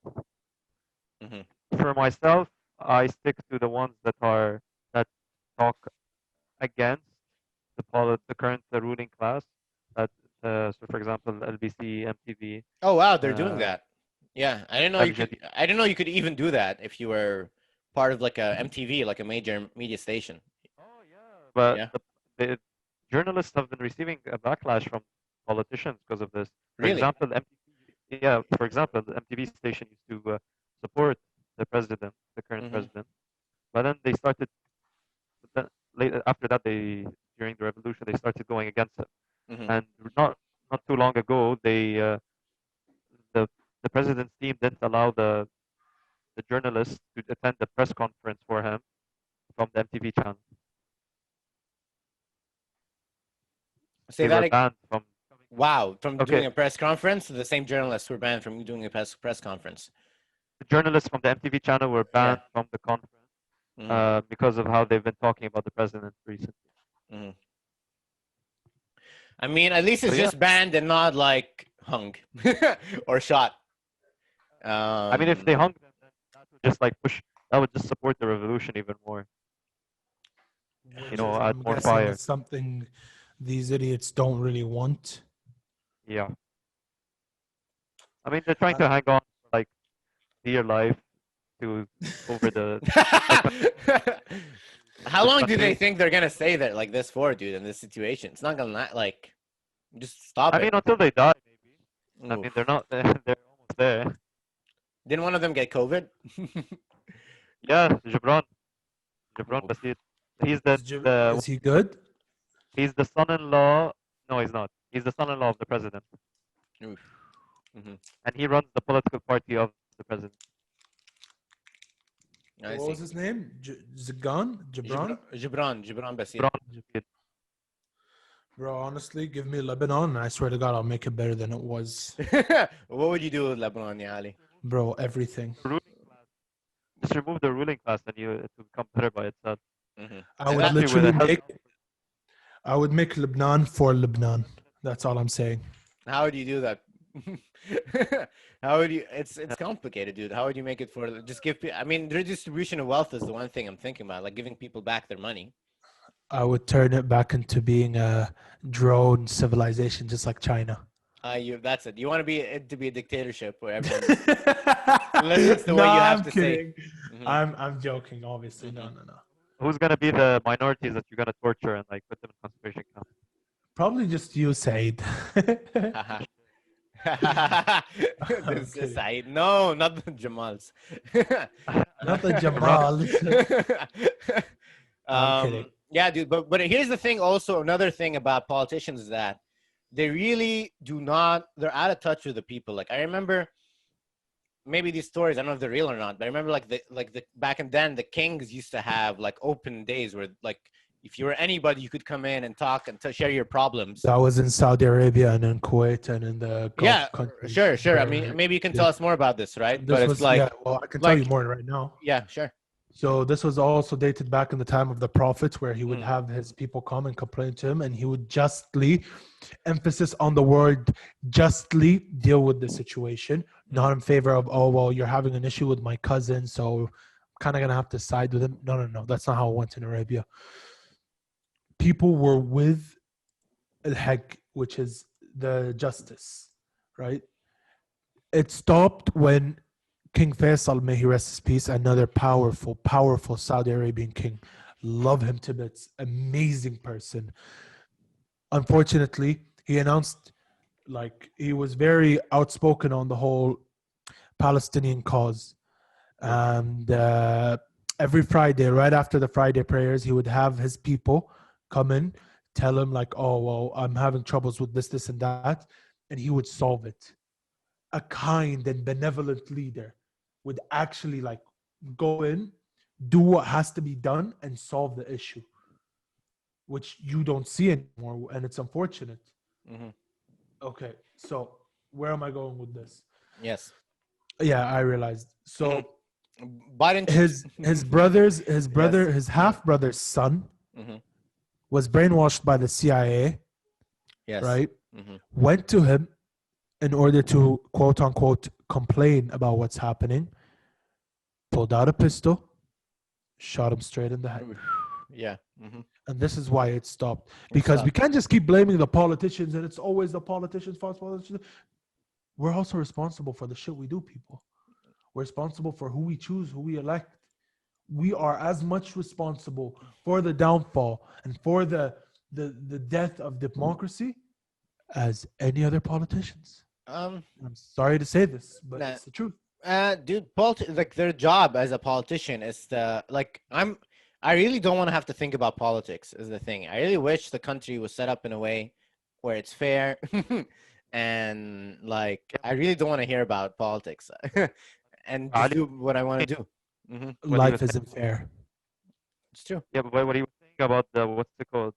Mm-hmm. for myself, I stick to the ones that talk against the current ruling class. That so, for example, LBC, MTV, Oh wow, they're doing uh, that. Yeah, I didn't know Al you could. Jazeera. I didn't know you could even do that if you were part of like a MTV, like a major media station. Oh yeah, but Yeah, the journalists have been receiving a backlash from politicians because of this. For really. example, MTV, yeah, for example, the MTV station used to support the president, the current Mm-hmm. president, but then they started. Then later after that, they during the revolution they started going against him, Mm-hmm. and not too long long ago, the the president's team didn't allow the journalist to attend the press conference for him from the MTV channel. Say They that were again. banned from. Wow, from doing Okay, a press conference, the same journalists were banned from doing a press conference. the journalists from the MTV channel were Yeah. banned from the conference Mm-hmm. because of how they've been talking about the president recently. Mm-hmm. I mean, at least So it's yeah, just banned and not like hung or shot. I mean, if they hung them, then that would just like push. That would just support the revolution even more. Which is, Add I'm more guessing, fire. is something these idiots don't really want. Yeah. I mean, they're trying Uh, to hang on for like dear life to over like when How this long do they country. think they're gonna stay there like this for, dude? In this situation, it's not gonna like just stop I it. mean, until they die, maybe. I mean, they're Oof. not. They're almost there. Didn't one of them get COVID? Yeah, Gibran Oof. Basit. He's the the is he good? he's the son-in-law. No, he's not. He's the son-in-law of the president, Oof. Mhm. and he runs the political party of the president. I What was see. his name? Zagan? Gibran? Gibran Basit. Gibran Basit. Bro, honestly, give me Lebanon, and I swear to God, I'll make it better than it was. What would you do with Lebanon, ya Ali? Bro, everything. The ruling class. Just remove the ruling class, and it will become better by itself. Mm-hmm. I A would country with a literally healthy. make Lebanon for Lebanon. That's all I'm saying. How would you do that? How would you? It's complicated, dude. How would you make it for? Just give. I mean, the redistribution of wealth is the one thing I'm thinking about, like giving people back their money. I would turn it back into being a drone civilization, just like China. You. That's it. You want to be it to be a dictatorship where everyone, unless it's the No, way you have I'm to kidding. say. Mhm. I'm joking, obviously. No, Mhm. no, no. Who's gonna be the minorities that you're gonna torture and like put them in concentration camp? Probably just you, Saeed. Haha. I'm This is kidding. Saeed. No, not the Jamals. Not the Iraq. Jamals. I'm kidding. Yeah, dude. But here's the thing. Also, another thing about politicians is that they really do not. They're out of touch with the people. Like I remember, maybe these stories. I don't know if they're real or not. But I remember, like the back and then the kings used to have like open days where like if you were anybody, you could come in and talk and share your problems. That was in Saudi Arabia and in Kuwait and in the Yeah, Gulf countries. sure. I where mean, maybe you can this, tell us more about this, right? But this it's was, yeah, like, well, I can tell you like, more right now. yeah, sure. So this was also dated back in the time of the prophets, where he would Mm. have his people come and complain to him, and he would justly, emphasis on the word justly, deal with the situation, not in favor of, oh, well, you're having an issue with my cousin, so I'm kind of going to have to side with him. No. That's not how it went in Arabia. People were with al-haq, which is the justice, right? It stopped when King Faisal, may he rest his peace, another powerful Saudi Arabian king. Love him to bits. Amazing person. Unfortunately, he announced, like, he was very outspoken on the whole Palestinian cause. And every Friday, right after the Friday prayers, he would have his people come in, tell him, like, oh, well, I'm having troubles with this, and that. And he would solve it. A kind and benevolent leader would actually like go in, do what has to be done, and solve the issue, which you don't see anymore, and it's unfortunate. Mm-hmm. Okay, so where am I going with this? Yes. Yeah, I realized. So Biden. his brother, Yes. his half brother's son Mm-hmm. was brainwashed by the CIA, Yes. right? Mm-hmm. Went to him in order to quote unquote complain about what's happening, pulled out a pistol, shot him straight in the head. Yeah. Mm-hmm. And this is why it stopped. Because we can't just keep blaming the politicians and it's always the politicians' fault. We're also responsible for the shit we do, people. We're responsible for who we choose, who we elect. We are as much responsible for the downfall and for the death of democracy as any other politicians. I'm sorry to say this, but it's the truth. Dude, like their job as a politician is to like I really don't want to have to think about politics is the thing. I really wish the country was set up in a way where it's fair and like Yeah, I really don't want to hear about politics, and just Ali, do what I want to do. what he was Life saying, isn't fair. It's true. yeah, but what he was saying about the what's it called,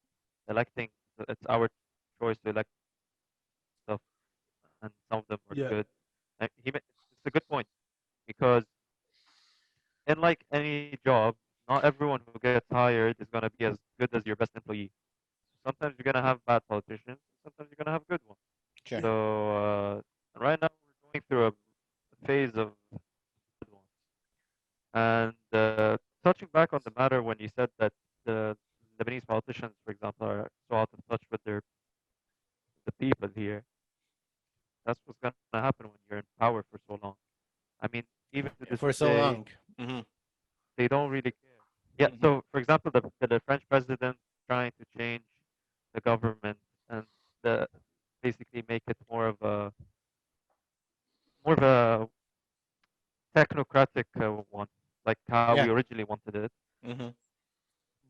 electing, it's our choice to elect stuff, and some of them were Yeah. good. And it's a good point because in like any job, not everyone who gets hired is gonna be as good as your best employee. Sometimes you're gonna have bad politicians. Sometimes you're gonna have good ones. Sure. So right now we're going through a phase of good ones. And touching back on the matter when you said that the Lebanese politicians, for example, are so out of touch with the people here, that's what's gonna happen when you're in power for so long. I mean, even to this For so day, long. Hmm. they don't really care. Yeah. Hmm. So, for example, the French president trying to change the government and the basically make it more of a technocratic one, like how we Yeah. originally wanted it. Hmm.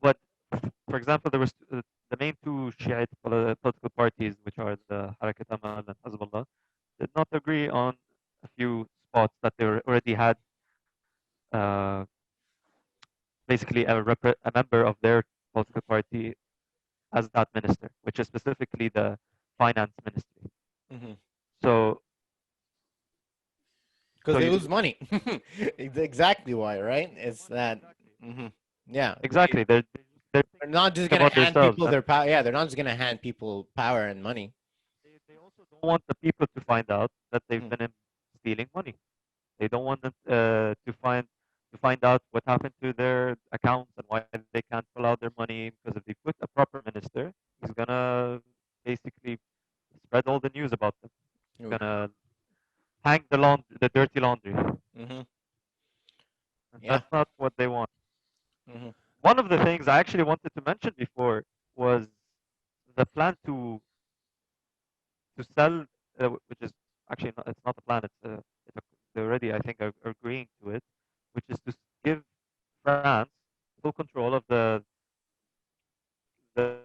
But for example, there was the main two Shiite political parties, which are the Harakat Amal and Hezbollah, did not agree on a few spots that they already had uh, basically a member of their political party as that minister, which is specifically the finance ministry. Hmm. So, Because so they you lose money. It's exactly why, right? It's that. exactly, Hmm. Yeah. exactly, they're They're thinking not about just gonna themselves, hand and people their power. Yeah, they're not just gonna hand people power and money. they also don't want the people to find out that they've Mm. been stealing money. They don't want them to find out what happened to their accounts and why they can't pull out their money. Because if they put a proper minister, he's gonna basically spread all the news about them. He's Oof. gonna hang the dirty laundry, Hmm. and Yeah. that's not what they want. Hmm. One of the things I actually wanted to mention before was the plan to sell, which is actually not, it's not a plan. They already I think are agreeing to it, which is to give France full control of the port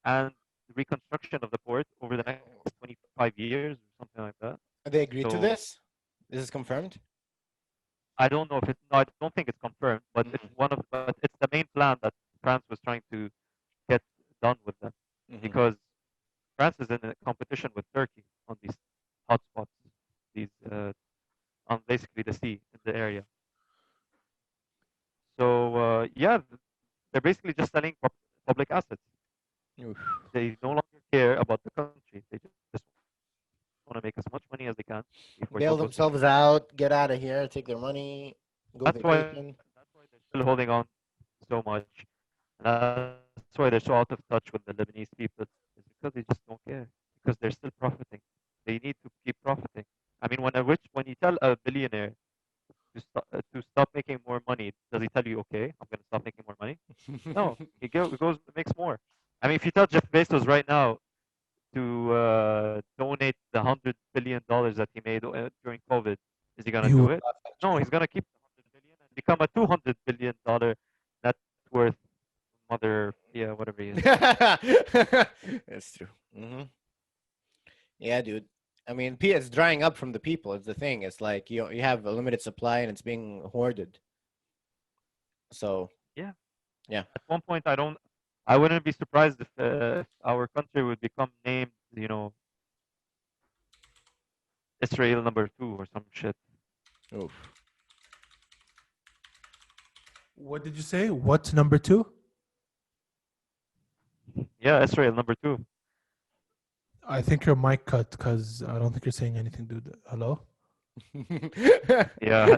and the reconstruction of the port over the next 25 years or something like that. They agreed to So this. This is confirmed. I don't know if it. No, I don't think it's confirmed, but but it's the main plan that France was trying to get done with them Hmm. because France is in a competition with Turkey on these hotspots, these on basically the sea in the area. So yeah, they're basically just selling public assets. Oof. They no longer care about the country. They just want to make as much money as they can before it all goes to shit. Bail themselves out, get out of here, take their money, go vacation. That's why they're still holding on so much, and that's why they're so out of touch with the Lebanese people. Is because they just don't care because they're still profiting. They need to keep profiting. I mean, when you tell a billionaire to stop making more money, does he tell you, okay, I'm going to stop making more money? No, he goes and makes more. I mean, if you tell Jeff Bezos right now to donate the $100 billion that he made during COVID, is he gonna You do will it? laugh at No, you. he's gonna keep the 100 billion and become a $200 billion net worth mother, yeah, whatever he is. That's true. Hmm. Yeah, dude. I mean, it's drying up from the people. It's the thing. It's like you have a limited supply and it's being hoarded. So Yeah. yeah. At one point, I wouldn't be surprised if our country would become named, Israel number two or some shit. Oof. What did you say? What's number two? Yeah, Israel number two. I think your mic cut because I don't think you're saying anything, dude. Hello? Yeah,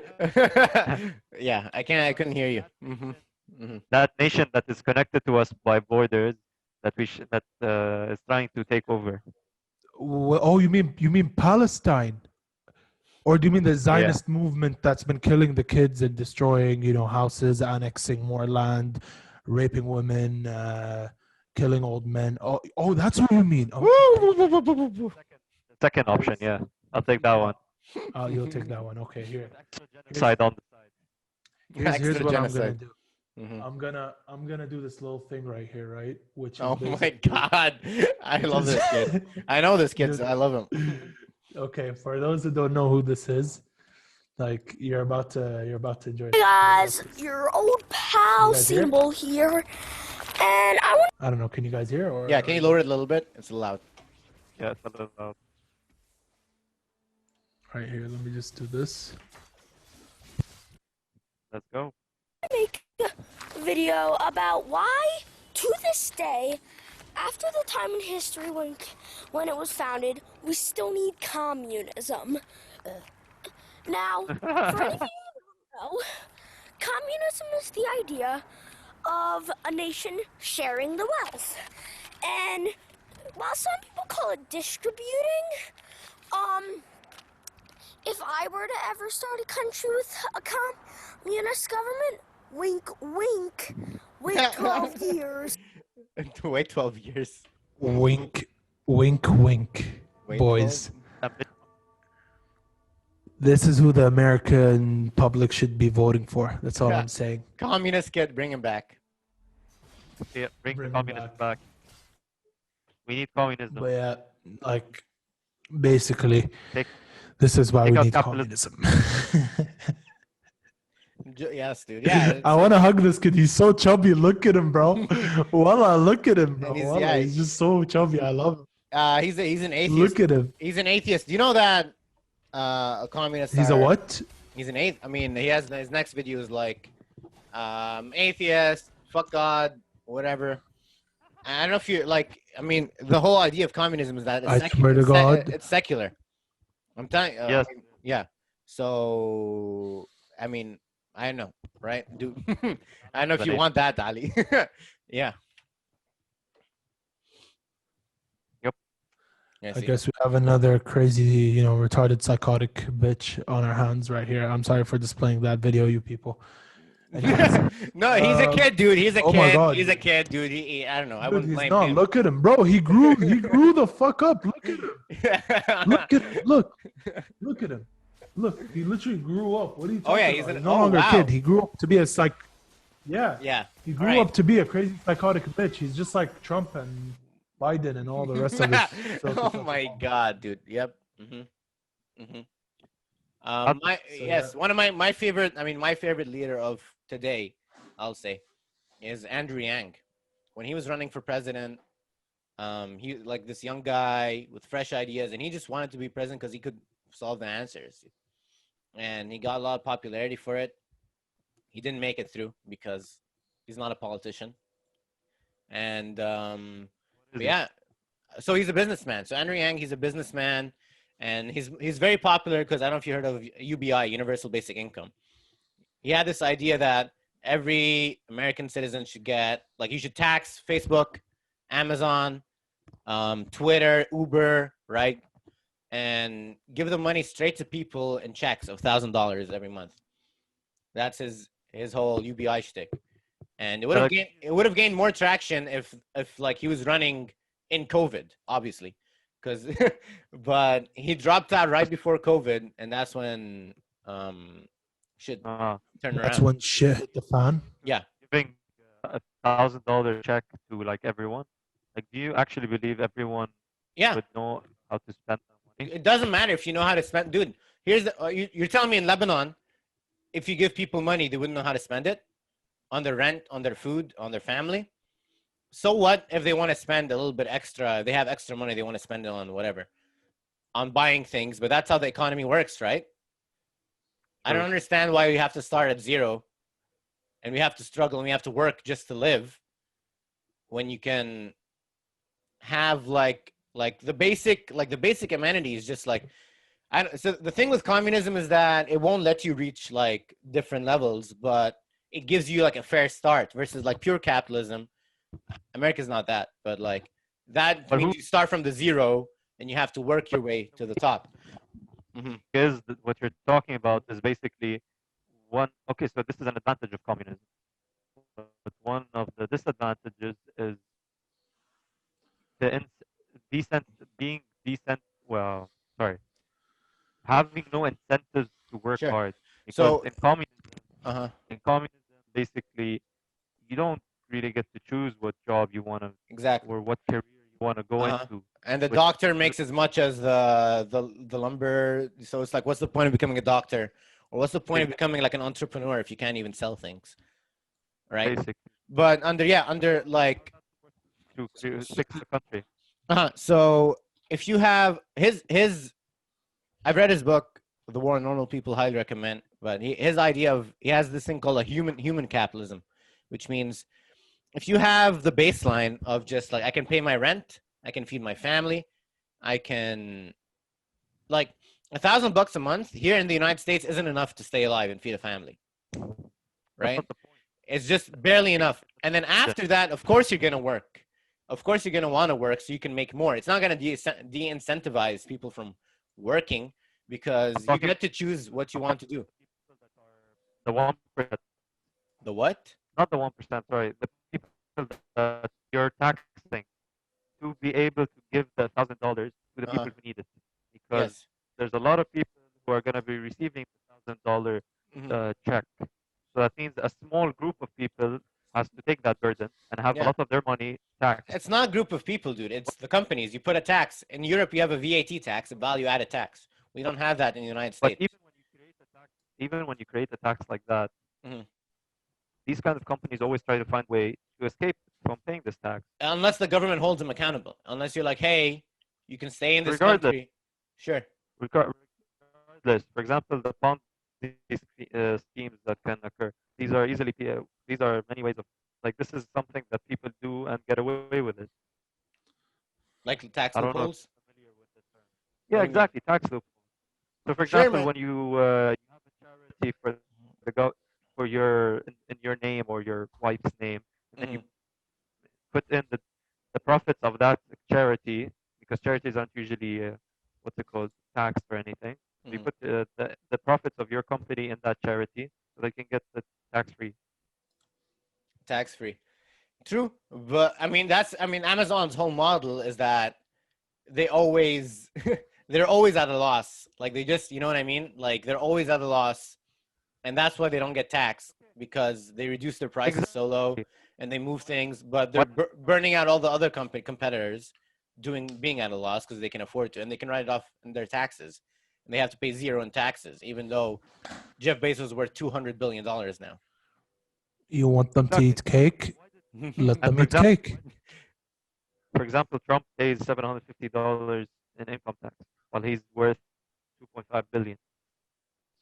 Yeah, I can't. I couldn't hear you. that Hmm. nation, Hmm. that nation that is connected to us by borders that is trying to take over. Oh, you mean Palestine? Or do you mean the Yeah. Zionist movement that's been killing the kids and destroying, houses, annexing more land, raping women, killing old men? Oh, that's what you mean. Okay. The second option, yeah. I'll take that Oh, one. you'll take that one. Okay, With extra here's genocide on the side. here's Extra what I'm gonna genocide. do. Mhm. I'm gonna do this little thing right here, right? Which is Oh my basically god, I which love is this kid. I know this kid. dude. I love him. Okay, for those who don't know who this is, like you're about to enjoy Hey this. Okay, watch guys, this. your old Can you pal guys hear? Seedable here, and I want I don't know. Can you guys hear Yeah, or can you is it lower it a little bit? It's loud. Yeah, it's a little loud. right here? Let me just do this. Let's go. to make a video about why, to this day, after the time in history when it was founded, we still need communism. Now, for anything you don't know, communism is the idea of a nation sharing the wealth. And while some people call it distributing, if I were to ever start a country with a communist government, wink, wink, wait 12 years. To wait 12 years. Wink, wink, wink, Wait 12. boys. This is who the American public should be voting for. That's all I'm saying. Communist kid, bring him back. Yeah, bring Bring the them communism back. back. We need communism. But yeah, like basically, Take- this is why take we out need capitalism. communism. Yes, dude. Yeah. I want to hug this kid. He's so chubby. Look at him, bro. Wallah, look at him, bro. And he's- Wallah, yeah, he's just so chubby. I love him. He's an atheist. Look at him. He's an atheist. Do you know that a communist? He's a are- what? He's an atheist. I mean, he has his next video is like, atheist, fuck God, whatever. I don't know if you like. I mean, the whole idea of communism is that it's I swear to God. it's secular. I'm telling. Yes. Yeah. So I mean, I don't know, right, dude? I don't know if you want that, Ali. Yeah. Yep. Yeah, I see. guess we have another crazy, retarded psychotic bitch on our hands right here. I'm sorry for displaying that video, you people. Anyways, No, he's a kid, dude. He's a oh kid. my God. He's a kid, dude. I don't know. I dude, wouldn't he's blame not. him. Look at him, bro. He grew the fuck up. Look at him. Look at him. Look at him. Look, he literally grew up. What are you talking Oh, yeah, about? he's He's no longer wow. a kid. He grew up to be a Yeah. Yeah. He grew Alright. up to be a crazy psychotic bitch. He's just like Trump and Biden and all the rest of his. Oh my God, dude. Yep. My So, yes, yeah. one of my favorite. I mean, my favorite leader of today, I'll say, is Andrew Yang. When he was running for president, he like this young guy with fresh ideas, and he just wanted to be president because he could solve the answers, and he got a lot of popularity for it. He didn't make it through because he's not a politician, and but yeah, so he's a businessman. So Andrew Yang, he's a businessman, and he's very popular because I don't know if you heard of UBI, Universal Basic Income. He had this idea that every American citizen should get, like, you should tax Facebook, Amazon, Twitter, Uber, right? And give the money straight to people in checks of $1,000 every month. That's his whole UBI shtick. And it would have gained more traction if like he was running in COVID, obviously, because but he dropped out right before COVID, and that's when shit turned That's around. when shit hit the fan. Yeah. Giving $1,000 check to like everyone. Like, do you actually believe everyone Yeah. would know how to spend that money? It doesn't matter if you know how to spend, dude. Here's the you're telling me in Lebanon, if you give people money, they wouldn't know how to spend it on their rent, on their food, on their family. So what if they want to spend a little bit extra? They have extra money, they want to spend it on whatever, on buying things. But that's how the economy works, right? I don't understand why we have to start at zero, and we have to struggle, and we have to work just to live, when you can have like the basic amenities, just like. So the thing with communism is that it won't let you reach like different levels, but it gives you like a fair start versus like pure capitalism. America's not that, but like that means you start from the zero and you have to work your way to the top. Because what you're talking about is basically one. Okay, so this is an advantage of communism, but one of the disadvantages is being decent. Well, sorry, having no incentives to work Sure. hard. Because So in communism, basically, you don't really get to choose what job you want to Exactly. or what career you want to go Uh-huh. into. And the Which doctor makes as much as the lumber. So it's like, what's the point of becoming a doctor, or what's the point of becoming like an entrepreneur if you can't even sell things, right? basic But under like, to so, fix the country. so if you have his, I've read his book, The War on Normal People, highly recommend. But his idea of, he has this thing called a human capitalism, which means if you have the baseline of just like, I can pay my rent, I can feed my family, I can, like, $1,000 a month here in the United States isn't enough to stay alive and feed a family, That's right? not the point. It's just barely enough. And then after that, of course you're gonna work. Of course you're gonna want to work so you can make more. It's not gonna de-incentivize people from working because you Talking get to choose what you want to do. people that are the 1%, The what? not the 1%. Sorry, the people that you're taxing to be able to give the $1,000 to the people Uh, who need it, because yes. there's a lot of people who are going to be receiving the $1,000 Mhm. check. So that means a small group of people has to take that burden and have a Yeah. lot of their money taxed. It's not a group of people, dude. It's the companies. You put a tax. In Europe, you have a VAT tax, a value added tax. We don't have that in the United But States. even when you create a tax like that, Mhm. these kind of companies always try to find way to escape from paying this tax. Unless the government holds them accountable. Unless you're like, hey, you can stay in this Regardless, country. Sure. regardless, for example, the Ponzi schemes that can occur. These are these are many ways of, like, this is something that people do and get away with it. Like I tax don't know if loopholes. you're familiar with the term. What Yeah, do you mean? exactly, tax loophole. So, for Sure, example, man. when you have a charity for your in your name or your wife's name, and then you Mhm. put in the profits of that charity, because charities aren't usually what's it called, taxed or anything. So you Mhm. put the profits of your company in that charity, so they can get the tax free. Tax free. True, but I mean Amazon's whole model is that they always they're always at a loss. Like they just, you know what I mean? Like they're always at a loss, and that's why they don't get taxed because they reduce their prices so low Exactly. and they move things, but they're What? burning out all the other competitors being at a loss because they can afford to and they can write it off in their taxes, and they have to pay zero in taxes, even though Jeff Bezos is worth $200 billion now. You want them to Exactly. eat cake? Let And them eat cake. for example, Trump pays $750 in income tax while he's worth 2.5 billion.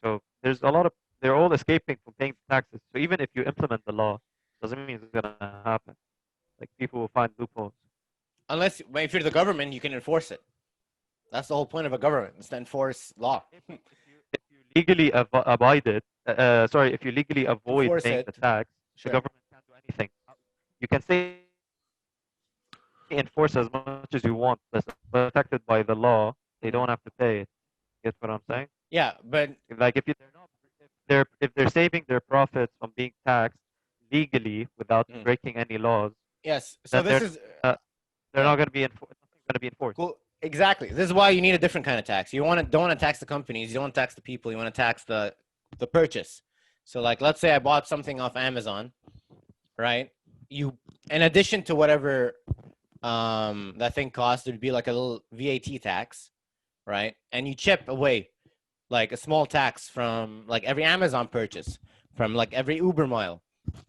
So there's a lot of, they're all escaping from paying taxes. So even if you implement the law, doesn't mean it's gonna happen. Like, people will find loopholes. Unless if you're the government, you can enforce it. That's the whole point of a government, is to enforce law. If you legally abide it, sorry, if you legally avoid Enforce paying the it. tax, the Sure. government can't do anything. You can say enforce as much as you want, but protected by the law, they don't have to pay it. Get what I'm saying? Yeah, Like, but if they're saving their profits from being taxed legally without mm, breaking any laws, yes. So then this is they're yeah, not going to be nothing's going to be enforced. cool. Exactly. This is why you need a different kind of tax. You don't want to tax the companies. You don't want to tax the people. You want to tax the purchase. So like, let's say I bought something off Amazon, right? You, in addition to whatever that thing cost, there'd be like a little VAT tax, right? And you chip away like a small tax from like every Amazon purchase, from like every Uber mile,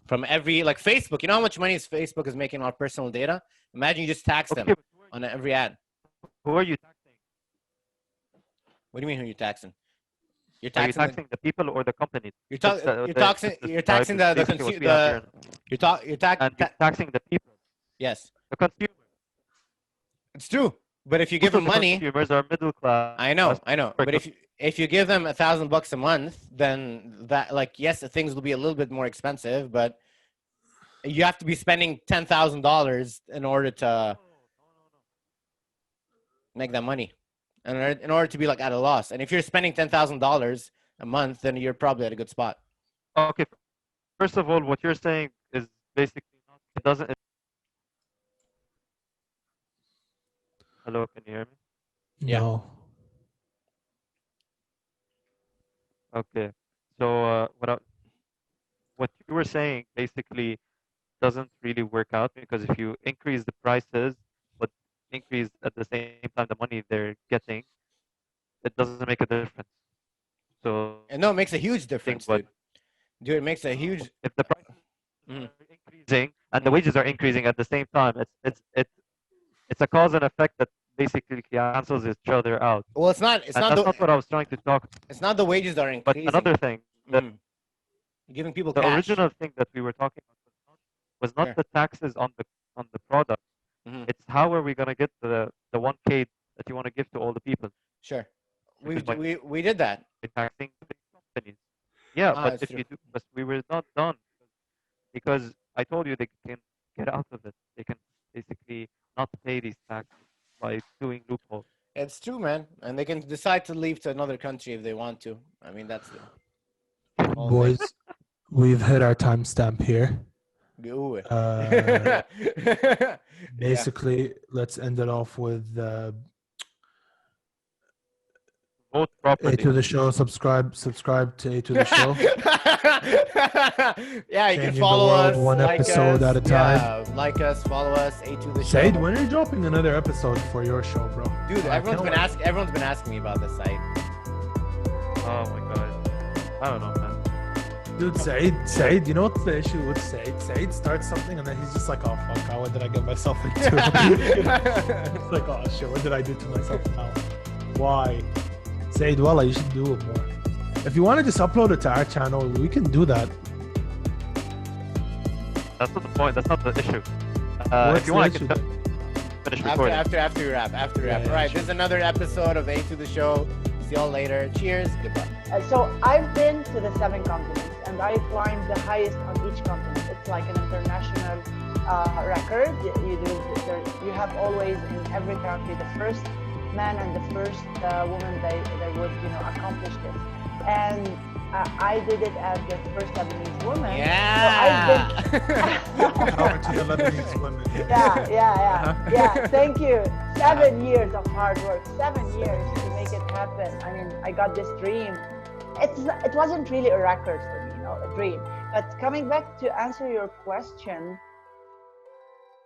from every like Facebook. You know how much money Facebook is making on personal data? Imagine you just tax them Okay, but on every ad. who are you taxing? What do you mean who you're taxing? You're Are you taxing the taxing the people or the companies? Because you're the type taxing is the basically what we have here, and you're taxing the people, yes, the consumers. it's true. But if you give Most them of the money, consumers are middle class. I know. But if you give them $1,000 a month, then that, like, yes, things will be a little bit more expensive, but you have to be spending $10,000 in order to make that money, in order to be like at a loss. And if you're spending $10,000 a month, then you're probably at a good spot. Okay, first of all, what you're saying is basically not. It doesn't. Hello, can you hear me? Yeah. No. Okay. So what you were saying basically, doesn't really work out, because if you increase the prices but increase at the same time the money they're getting, it doesn't make a difference. So And no, it makes a I huge think what difference, dude. Dude, it makes a huge. if the prices Mhm. are increasing and the wages are increasing at the same time, it's a cause and effect that basically cancels each other out. Well, it's not. It's And not that's the. not what I was trying to talk. It's not the wages that are But increasing. another thing, Mhm. Giving people the cash. original thing that we were talking about was not Sure. the taxes on the product. Hmm. It's how are we gonna get the 1K that you want to give to all the people? Sure. Which is by We did that. taxing the big companies. Yeah, Ah, but that's if true. you do, but we were not done, because I told you they can get out of it. They can basically not pay these taxes by doing loopholes. It's true, man. And they can decide to leave to another country if they want to. I mean, that's the whole thing. Boys, we've hit our timestamp here. Ooh. Uh, Yeah. basically, let's end it off with Vote A properly. to the show. Subscribe to A to the show. Yeah, you can Changing the follow world us, one like episode us. at a time. Yeah, like us, follow us. A to the Saeed, show. when are you dropping another episode for your show, bro? Dude, I everyone's can't been wait. asking me about this site. Oh my god. I don't know, man. Dude, Saeed, you know what's the issue with Saeed? Saeed starts something and then he's just like, oh fuck, what did I get myself into? It's like, oh shit, what did I do to myself now? Why? Saeed, wallah, you should do it more. If you want to just upload it to our channel, we can do that. That's not the point. That's not the issue. What's If you want, I the can issue? finish After recording. you wrap. Yeah, All right, sure. this is another episode of A to the show. See y'all later. Cheers. Goodbye. So I've been to the 7 continents and I climbed the highest on each continent. It's like an international record. You have always in every country the first man and the first woman they would accomplish this. And I did it as the first Lebanese woman. Yeah. Power to the Lebanese women. Yeah. Thank you. 7 years of hard work. 7 years to make it happen. I mean, I got this dream. It wasn't really a record for me, a dream. But coming back to answer your question,